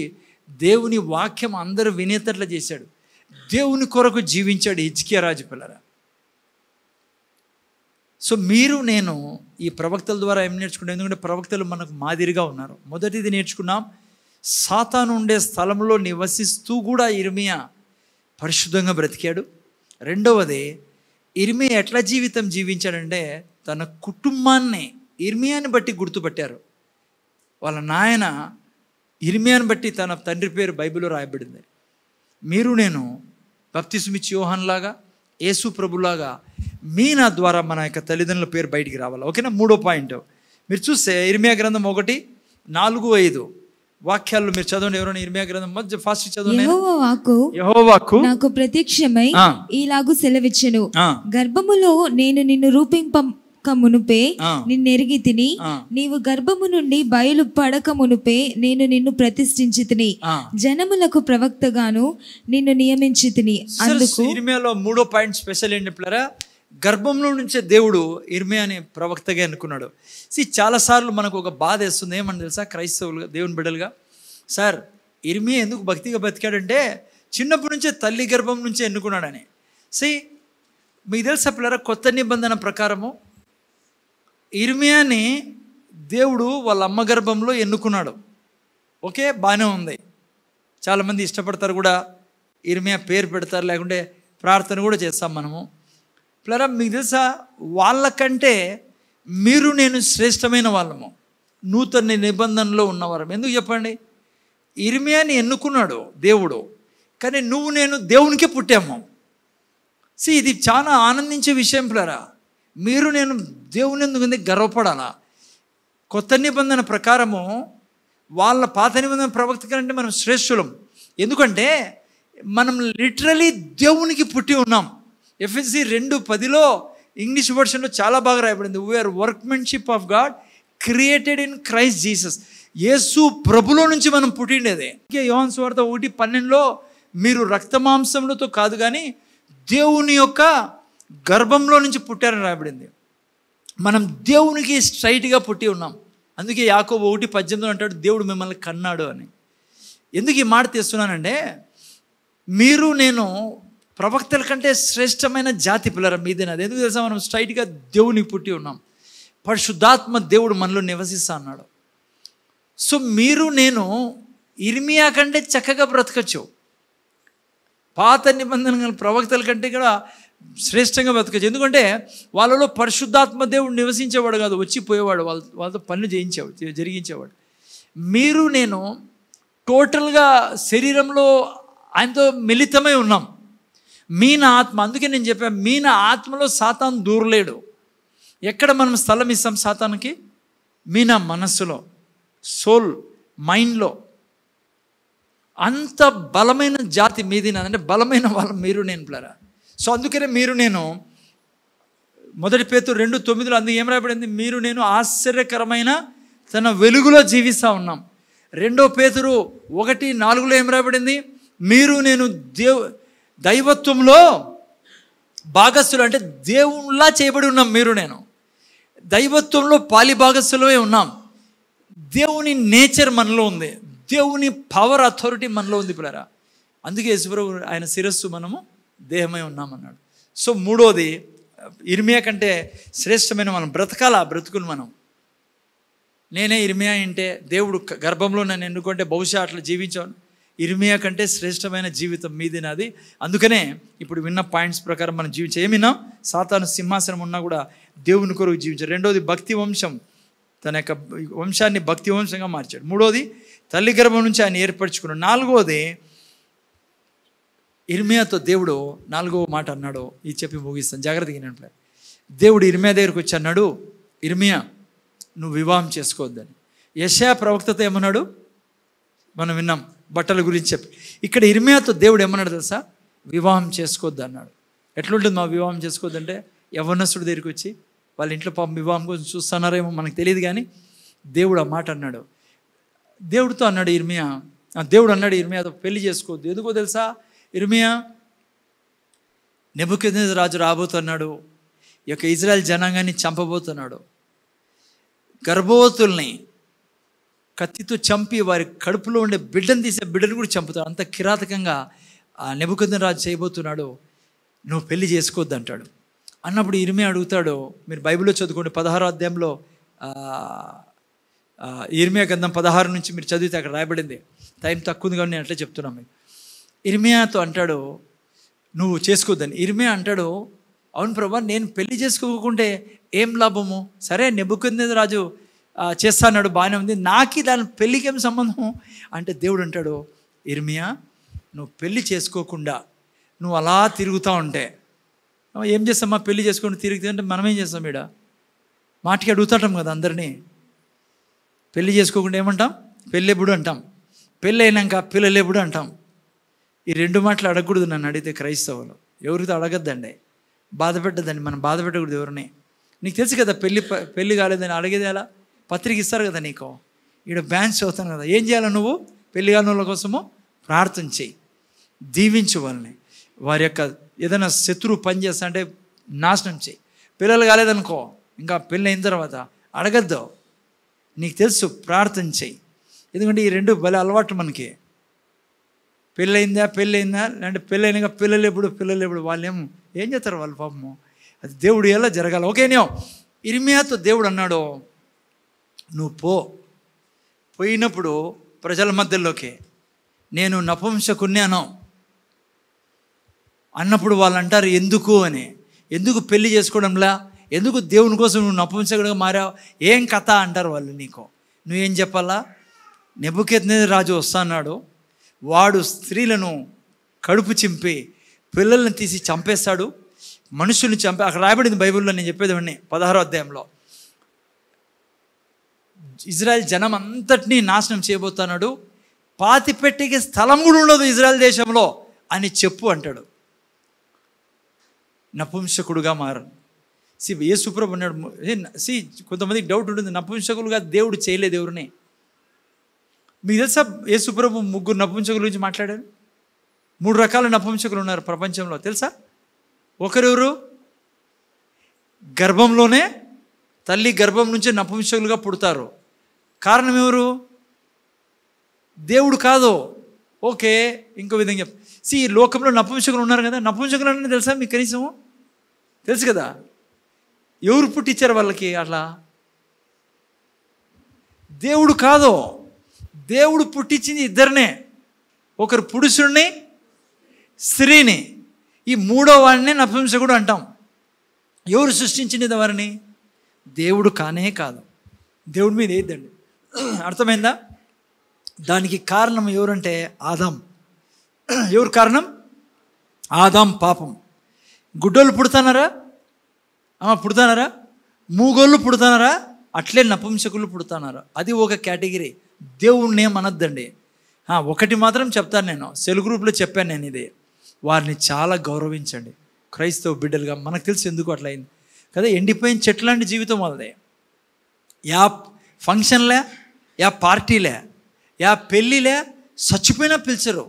దేవుని వాక్యం అందరూ వినేటట్లు చేశాడు. దేవుని కొరకు జీవించాడు హిజ్కియా రాజు పిల్లరా. సో మీరు నేను ఈ ప్రవక్తల ద్వారా ఏం నేర్చుకున్నాం? ఎందుకంటే ప్రవక్తలు మనకు మాదిరిగా ఉన్నారు. మొదటిది నేర్చుకున్నాం, సాతాను ఉండే స్థలంలో నివసిస్తూ కూడా ఇర్మియా పరిశుద్ధంగా బ్రతికాడు. రెండవది, ఇర్మియా ఎట్లా జీవితం జీవించాడంటే తన కుటుంబాన్ని ఇర్మియాని బట్టి గుర్తుపట్టారు. వాళ్ళ నాయన ఇర్మియాని బట్టి తన తండ్రి పేరు బైబిల్లో రాయబడింది. మీరు నేను బాప్తిస్మిచ్చి యోహానులాగా యేసు ప్రభులాగా మీ నా ద్వారా మన యొక్క తల్లిదండ్రుల పేరు బయటికి రావాలి. ఓకేనా? 3వ పాయింట్ మీరు చూస్తే ఇర్మియా గ్రంథం 1:4-5 వాక్యాలు మీరు చదవండి. ఎవరైనా ఇర్మియా గ్రంథం మధ్య ఫాస్ట్ చదవండి. యెహోవా వాక్కు నాకు ప్రత్యక్షమై ఈలాగు సెలవిచ్చెను, గర్భములో నేను నిన్ను రూపింపక మునుపే నిన్నెరిగి తిని, నీవు గర్భము నుండి బయలు పడక మునుపే నేను నిన్ను ప్రతిష్ఠించి తిని, జనములకు ప్రవక్తగాను నిన్ను నియమించి తిని. అందుకు ఇర్మియాలో 3వ పాయింట్ స్పెషల్ ఏంటి పిల్లరా, గర్భంలో నుంచే దేవుడు ఇర్మియాని ప్రవక్తగా ఎన్నుకున్నాడు. చాలాసార్లు మనకు ఒక బాధ వేస్తుంది. ఏమని తెలుసా, క్రైస్తవులుగా దేవుని బిడ్డలుగా, సార్ ఇర్మియా ఎందుకు భక్తిగా బతికాడంటే చిన్నప్పటి నుంచే తల్లి గర్భం నుంచే ఎన్నుకున్నాడని. మీకు తెలుసా పిల్లరా, కొత్త నిబంధన ప్రకారము ఇర్మియాని దేవుడు వాళ్ళ అమ్మ గర్భంలో ఎన్నుకున్నాడు. ఓకే, బాగానే ఉంది. చాలామంది ఇష్టపడతారు కూడా, ఇర్మియా పేరు పెడతారు, లేకుంటే ప్రార్థన కూడా చేస్తాం మనము. పిల్లరా మీకు తెలుసా, వాళ్ళకంటే మీరు నేను శ్రేష్టమైన వాళ్ళము, నూతన నిబంధనలో ఉన్నవారం. ఎందుకు చెప్పండి, ఇర్మియాని ఎన్నుకున్నాడు దేవుడు, కానీ నువ్వు నేను దేవునికే పుట్టాము. ఇది చాలా ఆనందించే విషయం పిల్లరా. మీరు నేను దేవుని ఎందుకు గర్వపడాలా. కొత్త నిబంధన ప్రకారము వాళ్ళ పాత నిబంధన ప్రవక్త కంటే మనం శ్రేష్ఠులం. ఎందుకంటే మనం లిటరలీ దేవునికి పుట్టి ఉన్నాం. ఎఫెసీ 2:10 ఇంగ్లీష్ వర్షన్లో చాలా బాగా రాయబడింది, we are workmanship of God created in Christ Jesus. Yesu ప్రభులో నుంచి మనం పుట్టిండేదే. యోహాను సువార్త 1:12 మీరు రక్తమాంసములతో కాదు కానీ దేవుని యొక్క గర్భంలో నుంచి పుట్టారని రాయబడింది. మనం దేవునికి స్ట్రైట్గా పుట్టి ఉన్నాం. అందుకే యాకోబు 1:18 అంటాడు, దేవుడు మిమ్మల్ని కన్నాడు అని. ఎందుకు ఈ మాట తీస్తున్నానంటే, మీరు నేను ప్రవక్తల కంటే శ్రేష్టమైన జాతి పిల్లర మీదేనది. ఎందుకు తెలుసా, మనం స్ట్రైట్గా దేవునికి పుట్టి ఉన్నాం. పరిశుద్ధాత్మ దేవుడు మనలో నివసిస్తా అన్నాడు. మీరు నేను ఇర్మియా కంటే చక్కగా బ్రతకచ్చు, పాత నిబంధన ప్రవక్తల కంటే కూడా శ్రేష్టంగా బ్రతకచ్చు. ఎందుకంటే వాళ్ళలో పరిశుద్ధాత్మ దేవుడు నివసించేవాడు కాదు, వచ్చిపోయేవాడు, వాళ్ళతో పనులు జరిగించేవాడు. మీరు నేను టోటల్గా శరీరంలో ఆయనతో మిళితమై ఉన్నాం. మీన ఆత్మ, అందుకే నేను చెప్పాను, మీన ఆత్మలో సాతాను దూరలేడు. ఎక్కడ మనం స్థలం ఇస్తాం సాతానుకి? మీన మనస్సులో, సోల్, మైండ్లో. అంత బలమైన జాతి మీది, అంటే బలమైన వాళ్ళం మీరు నేను పిల్లరా. అందుకనే మీరు నేను 1 పేతురు 2:9 అందుకు ఏం రాయబడింది, మీరు నేను ఆశ్చర్యకరమైన తన వెలుగులో జీవిస్తూ ఉన్నాం. 2 పేతురు 1:4 ఏం రాయబడింది, మీరు నేను దైవత్వంలో భాగస్థులు, అంటే దేవుళ్ళా చేయబడి ఉన్నాం. మీరు నేను దైవత్వంలో పాలి భాగస్థులమే ఉన్నాం. దేవుని నేచర్ మనలో ఉంది, దేవుని పవర్ అథారిటీ మనలో ఉంది పిల్లరా. అందుకే యేసుప్రభు ఆయన శిరస్సు, మనము దేహమై ఉన్నామన్నాడు. మూడోది, ఇర్మియా కంటే శ్రేష్టమైన మనం బ్రతకాల బ్రతుకులు మనం. నేనే ఇర్మియా అంటే దేవుడు గర్భంలో నన్ను ఎన్నుకుంటే బహుశా అట్లా జీవించాను. ఇర్మియా కంటే శ్రేష్టమైన జీవితం మీది నాది. అందుకనే ఇప్పుడు విన్న పాయింట్స్ ప్రకారం మనం ఏమిన్నాం, సాతాను సింహాసనం ఉన్నా కూడా దేవుని కొరకు జీవించాడు. రెండోది, భక్తి వంశం, తన యొక్క వంశాన్ని భక్తి వంశంగా మార్చాడు. మూడోది, తల్లి గర్భం నుంచి ఆయన ఏర్పరచుకున్నాడు. నాలుగోది, ఇర్మియాతో దేవుడు 4వ మాట అన్నాడు, ఇది చెప్పి ముగిస్తాను, జాగ్రత్తగా వినండి. దేవుడు ఇర్మియా దగ్గరికి వచ్చి అన్నాడు, ఇర్మియా నువ్వు వివాహం చేసుకోవద్దని. యెషయా ప్రవక్తతో ఏమన్నాడు మనం విన్నాం, బట్టల గురించి చెప్పి. ఇక్కడ ఇర్మియాతో దేవుడు ఏమన్నాడు తెలుసా, వివాహం చేసుకోవద్దు అన్నాడు. ఎట్లుంటుంది మా వివాహం చేసుకోవద్దంటే, యవ్వనస్తుడి దగ్గరికి వచ్చి వాళ్ళ ఇంట్లో పాపం వివాహం కోసం చూస్తున్నారేమో మనకు తెలియదు, కానీ దేవుడు ఆ మాట అన్నాడు. దేవుడితో అన్నాడు ఇర్మియా, దేవుడు అన్నాడు ఇర్మియాతో పెళ్లి చేసుకోవద్దు. ఎందుకో తెలుసా, ఇర్మియా నెబుకద్నెజరు రాజు రాబోతున్నాడు, ఈ యొక్క ఇజ్రాయెల్ జనాంగాన్ని చంపబోతున్నాడు. గర్భవతుల్ని కత్తితో చంపి వారి కడుపులో ఉండే బిడ్డను తీసే బిడ్డను కూడా చంపుతాడు. అంత కిరాతకంగా ఆ నెబుకద్నెజరు రాజు చేయబోతున్నాడు. నువ్వు పెళ్లి చేసుకోవద్దు అంటాడు. అన్నప్పుడు ఇర్మియా అడుగుతాడు, మీరు బైబిల్లో చదువుకోండి 16వ అధ్యాయంలో ఇర్మియా గ్రంథం 16 నుంచి మీరు చదివితే అక్కడ రాయబడింది. టైం తక్కువ ఉంది కానీ నేను అట్లా చెప్తున్నాను మీకు. ఇర్మియాతో అంటాడు నువ్వు చేసుకోవద్దని. ఇర్మియా అంటాడు, అవును ప్రభా, నేను పెళ్లి చేసుకోకుంటే ఏం లాభము? సరే నెబుకద్నెజరు రాజు చేస్తాడు, బాగానే ఉంది, నాకు దాని పెళ్ళికి ఏం సంబంధం అంటే, దేవుడు అంటాడు, ఇర్మియా నువ్వు పెళ్ళి చేసుకోకుండా నువ్వు అలా తిరుగుతూ ఉంటే ఏం చేస్తామా? పెళ్లి చేసుకొని తిరిగితే అంటే మనం ఏం చేస్తాం? ఈడ మాటికి అడుగుతాం కదా అందరినీ, పెళ్లి చేసుకోకుండా ఏమంటాం? పెళ్ళెప్పుడు అంటాం. పెళ్ళి అయినాక పిల్లలు ఎప్పుడు అంటాం. ఈ 2 మాటలు అడగకూడదు. నన్ను అడిగితే క్రైస్తవులు ఎవరితో అడగద్దండి, బాధ పెట్టద్దండి. మనం బాధ పెట్టకూడదు ఎవరిని. నీకు తెలుసు కదా పెళ్ళి కాలేదని అడిగేది ఎలా? పత్రిక ఇస్తారు కదా నీకు, ఇక్కడ బ్యాన్స్ చదువుతాను కదా. ఏం చేయాలి నువ్వు? పెళ్లి కాని వాళ్ళ కోసము ప్రార్థన చేయి, దీవించు వాళ్ళని. వారి యొక్క ఏదైనా శత్రువు పని చేస్తా అంటే నాశనం చేయి. పిల్లలు కాలేదనుకో, ఇంకా పెళ్ళి అయిన తర్వాత అడగద్దు. నీకు తెలుసు, ప్రార్థన చేయి. ఎందుకంటే ఈ 2 భలే అలవాటు మనకి. పెళ్ళయిందా అంటే పెళ్ళైనాక పిల్లలు ఎప్పుడు వాళ్ళు ఏం చేస్తారు వాళ్ళు పాపము. అది దేవుడు ఎలా జరగాలి. ఓకేనే ఇర్మియాతో దేవుడు అన్నాడు, నువ్వు పోయినప్పుడు ప్రజల మధ్యలోకి నేను నపుంసకున్నాను అన్నప్పుడు వాళ్ళు అంటారు ఎందుకు అని. ఎందుకు పెళ్లి చేసుకోవడంలా, ఎందుకు దేవుని కోసం నువ్వు నపుంసకుడిగా మారావు, ఏం కథ అంటారు వాళ్ళు. నీకు నువ్వేం చెప్పాలా? నెబుకద్నెజరు రాజు వస్తున్నాడు, వాడు స్త్రీలను కడుపు చింపి పిల్లల్ని తీసి చంపేస్తాడు, మనుషుల్ని చంపి. అక్కడ రాయబడింది బైబిల్లో, నేను చెప్పేది 16వ అధ్యాయంలో, ఇజ్రాయెల్ జనం అంతటినీ నాశనం చేయబోతున్నాడు, పాతిపెట్టికి స్థలం కూడా ఉండదు ఇజ్రాయెల్ దేశంలో అని చెప్పు అంటాడు. నపుంసకుడుగా మారు. యేసుప్రభు అన్నాడు. కొంతమందికి డౌట్ ఉంటుంది, నపుంసకులుగా దేవుడు చేయలేదు ఎవరిని. మీకు తెలుసా యేసుప్రభు 3 నపుంసకుల గురించి మాట్లాడారు. 3 రకాల నపుంసకులు ఉన్నారు ప్రపంచంలో, తెలుసా? ఒకరెవరు? గర్భంలోనే తల్లి గర్భం నుంచి నపుంసకులుగా పుడతారు. కారణం ఎవరు? దేవుడు కాదు. ఓకే, ఇంకో విధంగా ఈ లోకంలో నపుంసకులు ఉన్నారు కదా. నపుంసకులు అంటే తెలుసా మీకు? కనీసం తెలుసు కదా. ఎవరు పుట్టించారు వాళ్ళకి అట్లా? దేవుడు కాదు. దేవుడు పుట్టించింది ఇద్దరినే, ఒకరు పురుషుడిని, స్త్రీని. ఈ 3వ వాడినే నపుంసకుడు అంటాం. ఎవరు సృష్టించింది వారిని? దేవుడు కానే కాదు. దేవుడి మీద ఏదండి, అర్థమైందా? దానికి కారణం ఎవరంటే ఆదాం. ఎవరు కారణం? ఆదాం పాపం. గుడ్డోళ్ళు పుడతానారా? పుడతానారా? మూగోళ్ళు పుడతానారా? అట్లే నపుంసకులు పుడతానారా? అది ఒక కేటగిరీ. దేవుణ్ణి ఏమనద్దండి. ఒకటి మాత్రం చెప్తాను, నేను సెల్ గ్రూప్లో చెప్పాను నేను ఇది, వారిని చాలా గౌరవించండి క్రైస్తవ బిడ్డలుగా. మనకు తెలుసు ఎందుకు అట్లా అయింది కదా. ఎండిపోయిన చెట్టు లాంటి జీవితం వాళ్ళదే. యా ఫంక్షన్లే, యా పార్టీలే, యా పెళ్ళిలే, చచ్చిపోయినా పిలిచరు.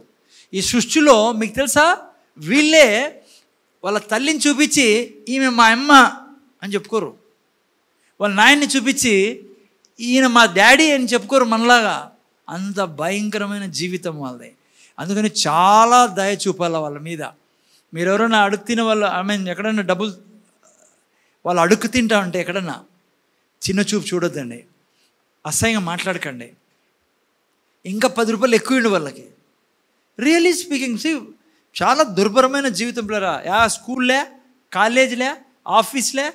ఈ సృష్టిలో మీకు తెలుసా, వీళ్ళే వాళ్ళ తల్లిని చూపించి ఈమె మా అమ్మ అని చెప్పుకోరు. వాళ్ళ నాయన్ని చూపించి ఈయన మా డాడీ అని చెప్పుకోరు మనలాగా. అంత భయంకరమైన జీవితం వాళ్ళది. అందుకని చాలా దయ చూపాలి వాళ్ళ మీద. మీరు ఎవరైనా అడుగు తినే వాళ్ళు, ఎక్కడన్నా డబ్బులు వాళ్ళు అడుగు తింటా ఉంటే ఎక్కడన్నా చిన్న చూపు చూడొద్దండి, అసహ్యంగా మాట్లాడకండి. ఇంకా 10 రూపాయలు ఎక్కువ ఇవ్వండి వాళ్ళకి. రియలీ స్పీకింగ్, చాలా దుర్భరమైన జీవితం పిల్లరా. స్కూల్లే, కాలేజీలే, ఆఫీస్లే.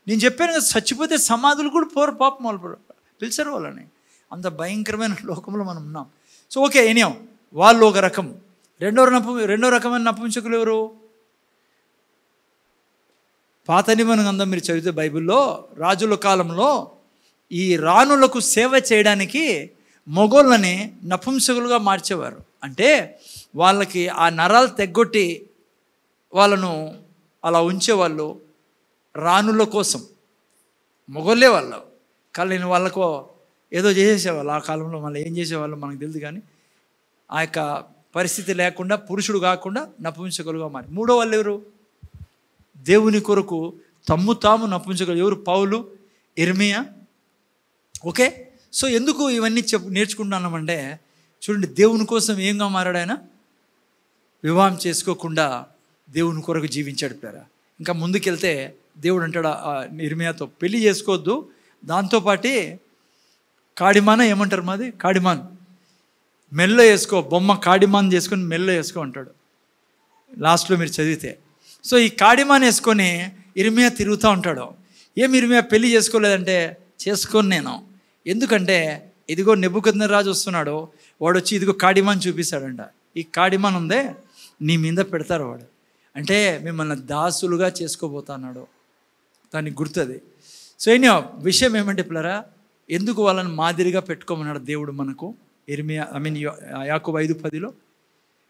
నేను చెప్పాను కదా, చచ్చిపోతే సమాధులు కూడా పోరు పాపం, వాళ్ళు పిలిచారు వాళ్ళని. అంత భయంకరమైన లోకంలో మనం ఉన్నాం. సో ఓకే, ఎనియో వాళ్ళు ఒక రకం. రెండో రకమైన నపుంసకులు ఎవరు? పాత నిబంధన గ్రంథం మీరు చదివితే బైబిల్లో రాజుల కాలంలో ఈ రాణులకు సేవ చేయడానికి మొగోళ్ళని నపుంసకులుగా మార్చేవారు. అంటే వాళ్ళకి ఆ నరాలు తెగ్గొట్టి వాళ్ళను అలా ఉంచేవాళ్ళు రాణుల కోసం. మొగోళ్ళే వాళ్ళు, కానీ వాళ్ళకు ఏదో చేసేసేవాళ్ళు ఆ కాలంలో. మళ్ళీ ఏం చేసేవాళ్ళు మనకు తెలియదు, కానీ ఆ యొక్క పరిస్థితి లేకుండా పురుషుడు కాకుండా నపుంసకులుగా మారి. 3వ వాళ్ళు ఎవరు? దేవుని కొరకు తాము నపుంసకులు. ఎవరు? పౌలు, ఇర్మియా. ఓకే, సో ఎందుకు ఇవన్నీ నేర్చుకుంటున్నామంటే, చూడండి, దేవుని కోసం ఏంగా మారాడు ఆయన? వివాహం చేసుకోకుండా దేవుని కొరకు జీవించాడు పేరా. ఇంకా ముందుకెళ్తే దేవుడు అంటాడు ఇర్మియాతో, పెళ్లి చేసుకోవద్దు, దాంతోపాటి కాడిమాన ఏమంటారు మాది, కాడిమాన్ మెల్లో వేసుకో, బొమ్మ కాడిమాన్ చేసుకొని మెల్లో వేసుకో అంటాడు లాస్ట్లో మీరు చదివితే. సో ఈ కాడిమాన్ వేసుకొని ఇర్మియా తిరుగుతూ ఉంటాడు. ఏం ఇర్మియా పెళ్లి చేసుకోలేదంటే, చేసుకోను నేను, ఎందుకంటే ఇదిగో నెబుకద్నెజరు రాజు వస్తున్నాడు, వాడు వచ్చి ఇదిగో కాడిమాన్ చూపిస్తాడంట. ఈ కాడిమాన్ ఉందే నీ మీద పెడతారు వాడు, అంటే మిమ్మల్ని దాసులుగా చేసుకోబోతున్నాడు. దానికి గుర్తుంది. సో అయినా విషయం ఏమంటే పిల్లరా, ఎందుకు వాళ్ళని మాదిరిగా పెట్టుకోమన్నాడు దేవుడు మనకు? ఇర్మియా యాకోబు 5:10లో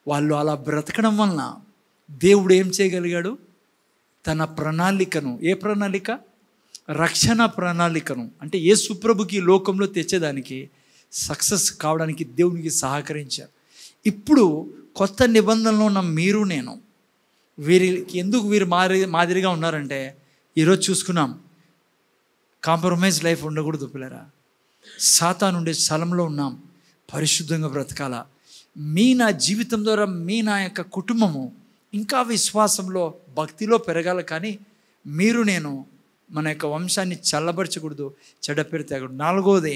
వాళ్ళు అలా బ్రతకడం వలన దేవుడు ఏం చేయగలిగాడు? తన ప్రణాళికను, ఏ ప్రణాళిక? రక్షణ ప్రణాళికను, అంటే యేసు ప్రభుకి లోకంలో తెచ్చేదానికి, సక్సెస్ కావడానికి దేవునికి సహకరించారు. ఇప్పుడు కొత్త నిబంధనలో ఉన్న మీరు నేను వీరికి ఎందుకు వీరు మాదిరిగా ఉన్నారంటే, ఈరోజు చూసుకున్నాం, కాంప్రమైజ్ లైఫ్ ఉండకూడదు పిల్లరా. సాతాను ఉండే స్థలంలో ఉన్నాం, పరిశుద్ధంగా బ్రతకాల. నా జీవితం ద్వారా నా యొక్క కుటుంబము ఇంకా విశ్వాసంలో, భక్తిలో పెరగాల. కానీ మీరు నేను మన యొక్క వంశాన్ని చల్లబరచకూడదు, చెడ్డ పేరు తేకూడదు. 4వది,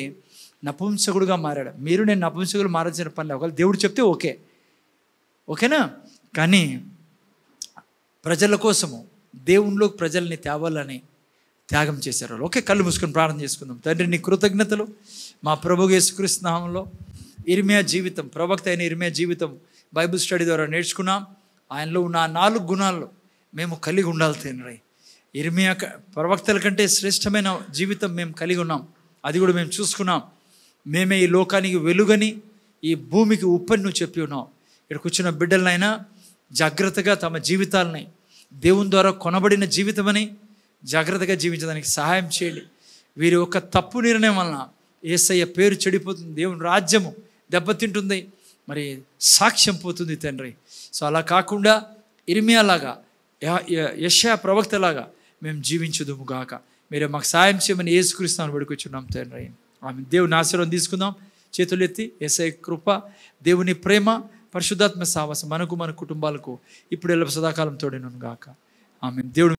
నపుంసకుడుగా మారాడు. మీరు నేను నపుంసకులు మారాల్సిన పని ఒకవేళ దేవుడు చెప్తే ఓకేనా. కానీ ప్రజల కోసము, దేవునిలోకి ప్రజల్ని తేవాలని త్యాగం చేశారు. ఓకే, కళ్ళు మూసుకొని ప్రార్థన చేసుకుందాం. తండ్రి, నీ కృతజ్ఞతలు. మా ప్రభువు యేసుక్రీస్తు నామములో ఇర్మియా జీవితం, ప్రవక్త అయిన ఇర్మియా జీవితం బైబిల్ స్టడీ ద్వారా నేర్చుకున్నాం. ఆయనలో ఉన్న 4 గుణాలు మేము కలిగి ఉండాలి తండ్రి. ఇర్మియా ప్రవక్తల కంటే శ్రేష్టమైన జీవితం మేము కలిగి ఉన్నాం, అది కూడా మేము చూసుకున్నాం. మేమే ఈ లోకానికి వెలుగని, ఈ భూమికి ఉప్పని నువ్వు చెప్పి ఉన్నావు. ఇక్కడ కూర్చున్న బిడ్డలనైనా జాగ్రత్తగా తమ జీవితాలని దేవుని ద్వారా కొనబడిన జీవితమని జాగ్రత్తగా జీవించడానికి సహాయం చేయండి. వీరి యొక్క తప్పు నిర్ణయం వలన యేసయ్య పేరు చెడిపోతుంది, దేవుని రాజ్యము దెబ్బతింటుంది, మరి సాక్ష్యం పోతుంది తండ్రి. సో అలా కాకుండా ఇర్మియాలాగా, యెషయా ప్రవక్తలాగా మేము జీవించుదుము గాక. మీరే మాకు సహాయం చేయమని యేసుక్రీస్తుని వేడుకొచ్చున్నాం తండ్రి. ఆమె దేవుని ఆశీర్వాదం తీసుకుందాం. చేతులు ఎత్తి. యేసయ్య కృప, దేవుని ప్రేమ, పరిశుద్ధాత్మ సహవాసం మనకు, మన కుటుంబాలకు ఇప్పుడు సదాకాలం తోడేను గాక. ఆమె. దేవుడు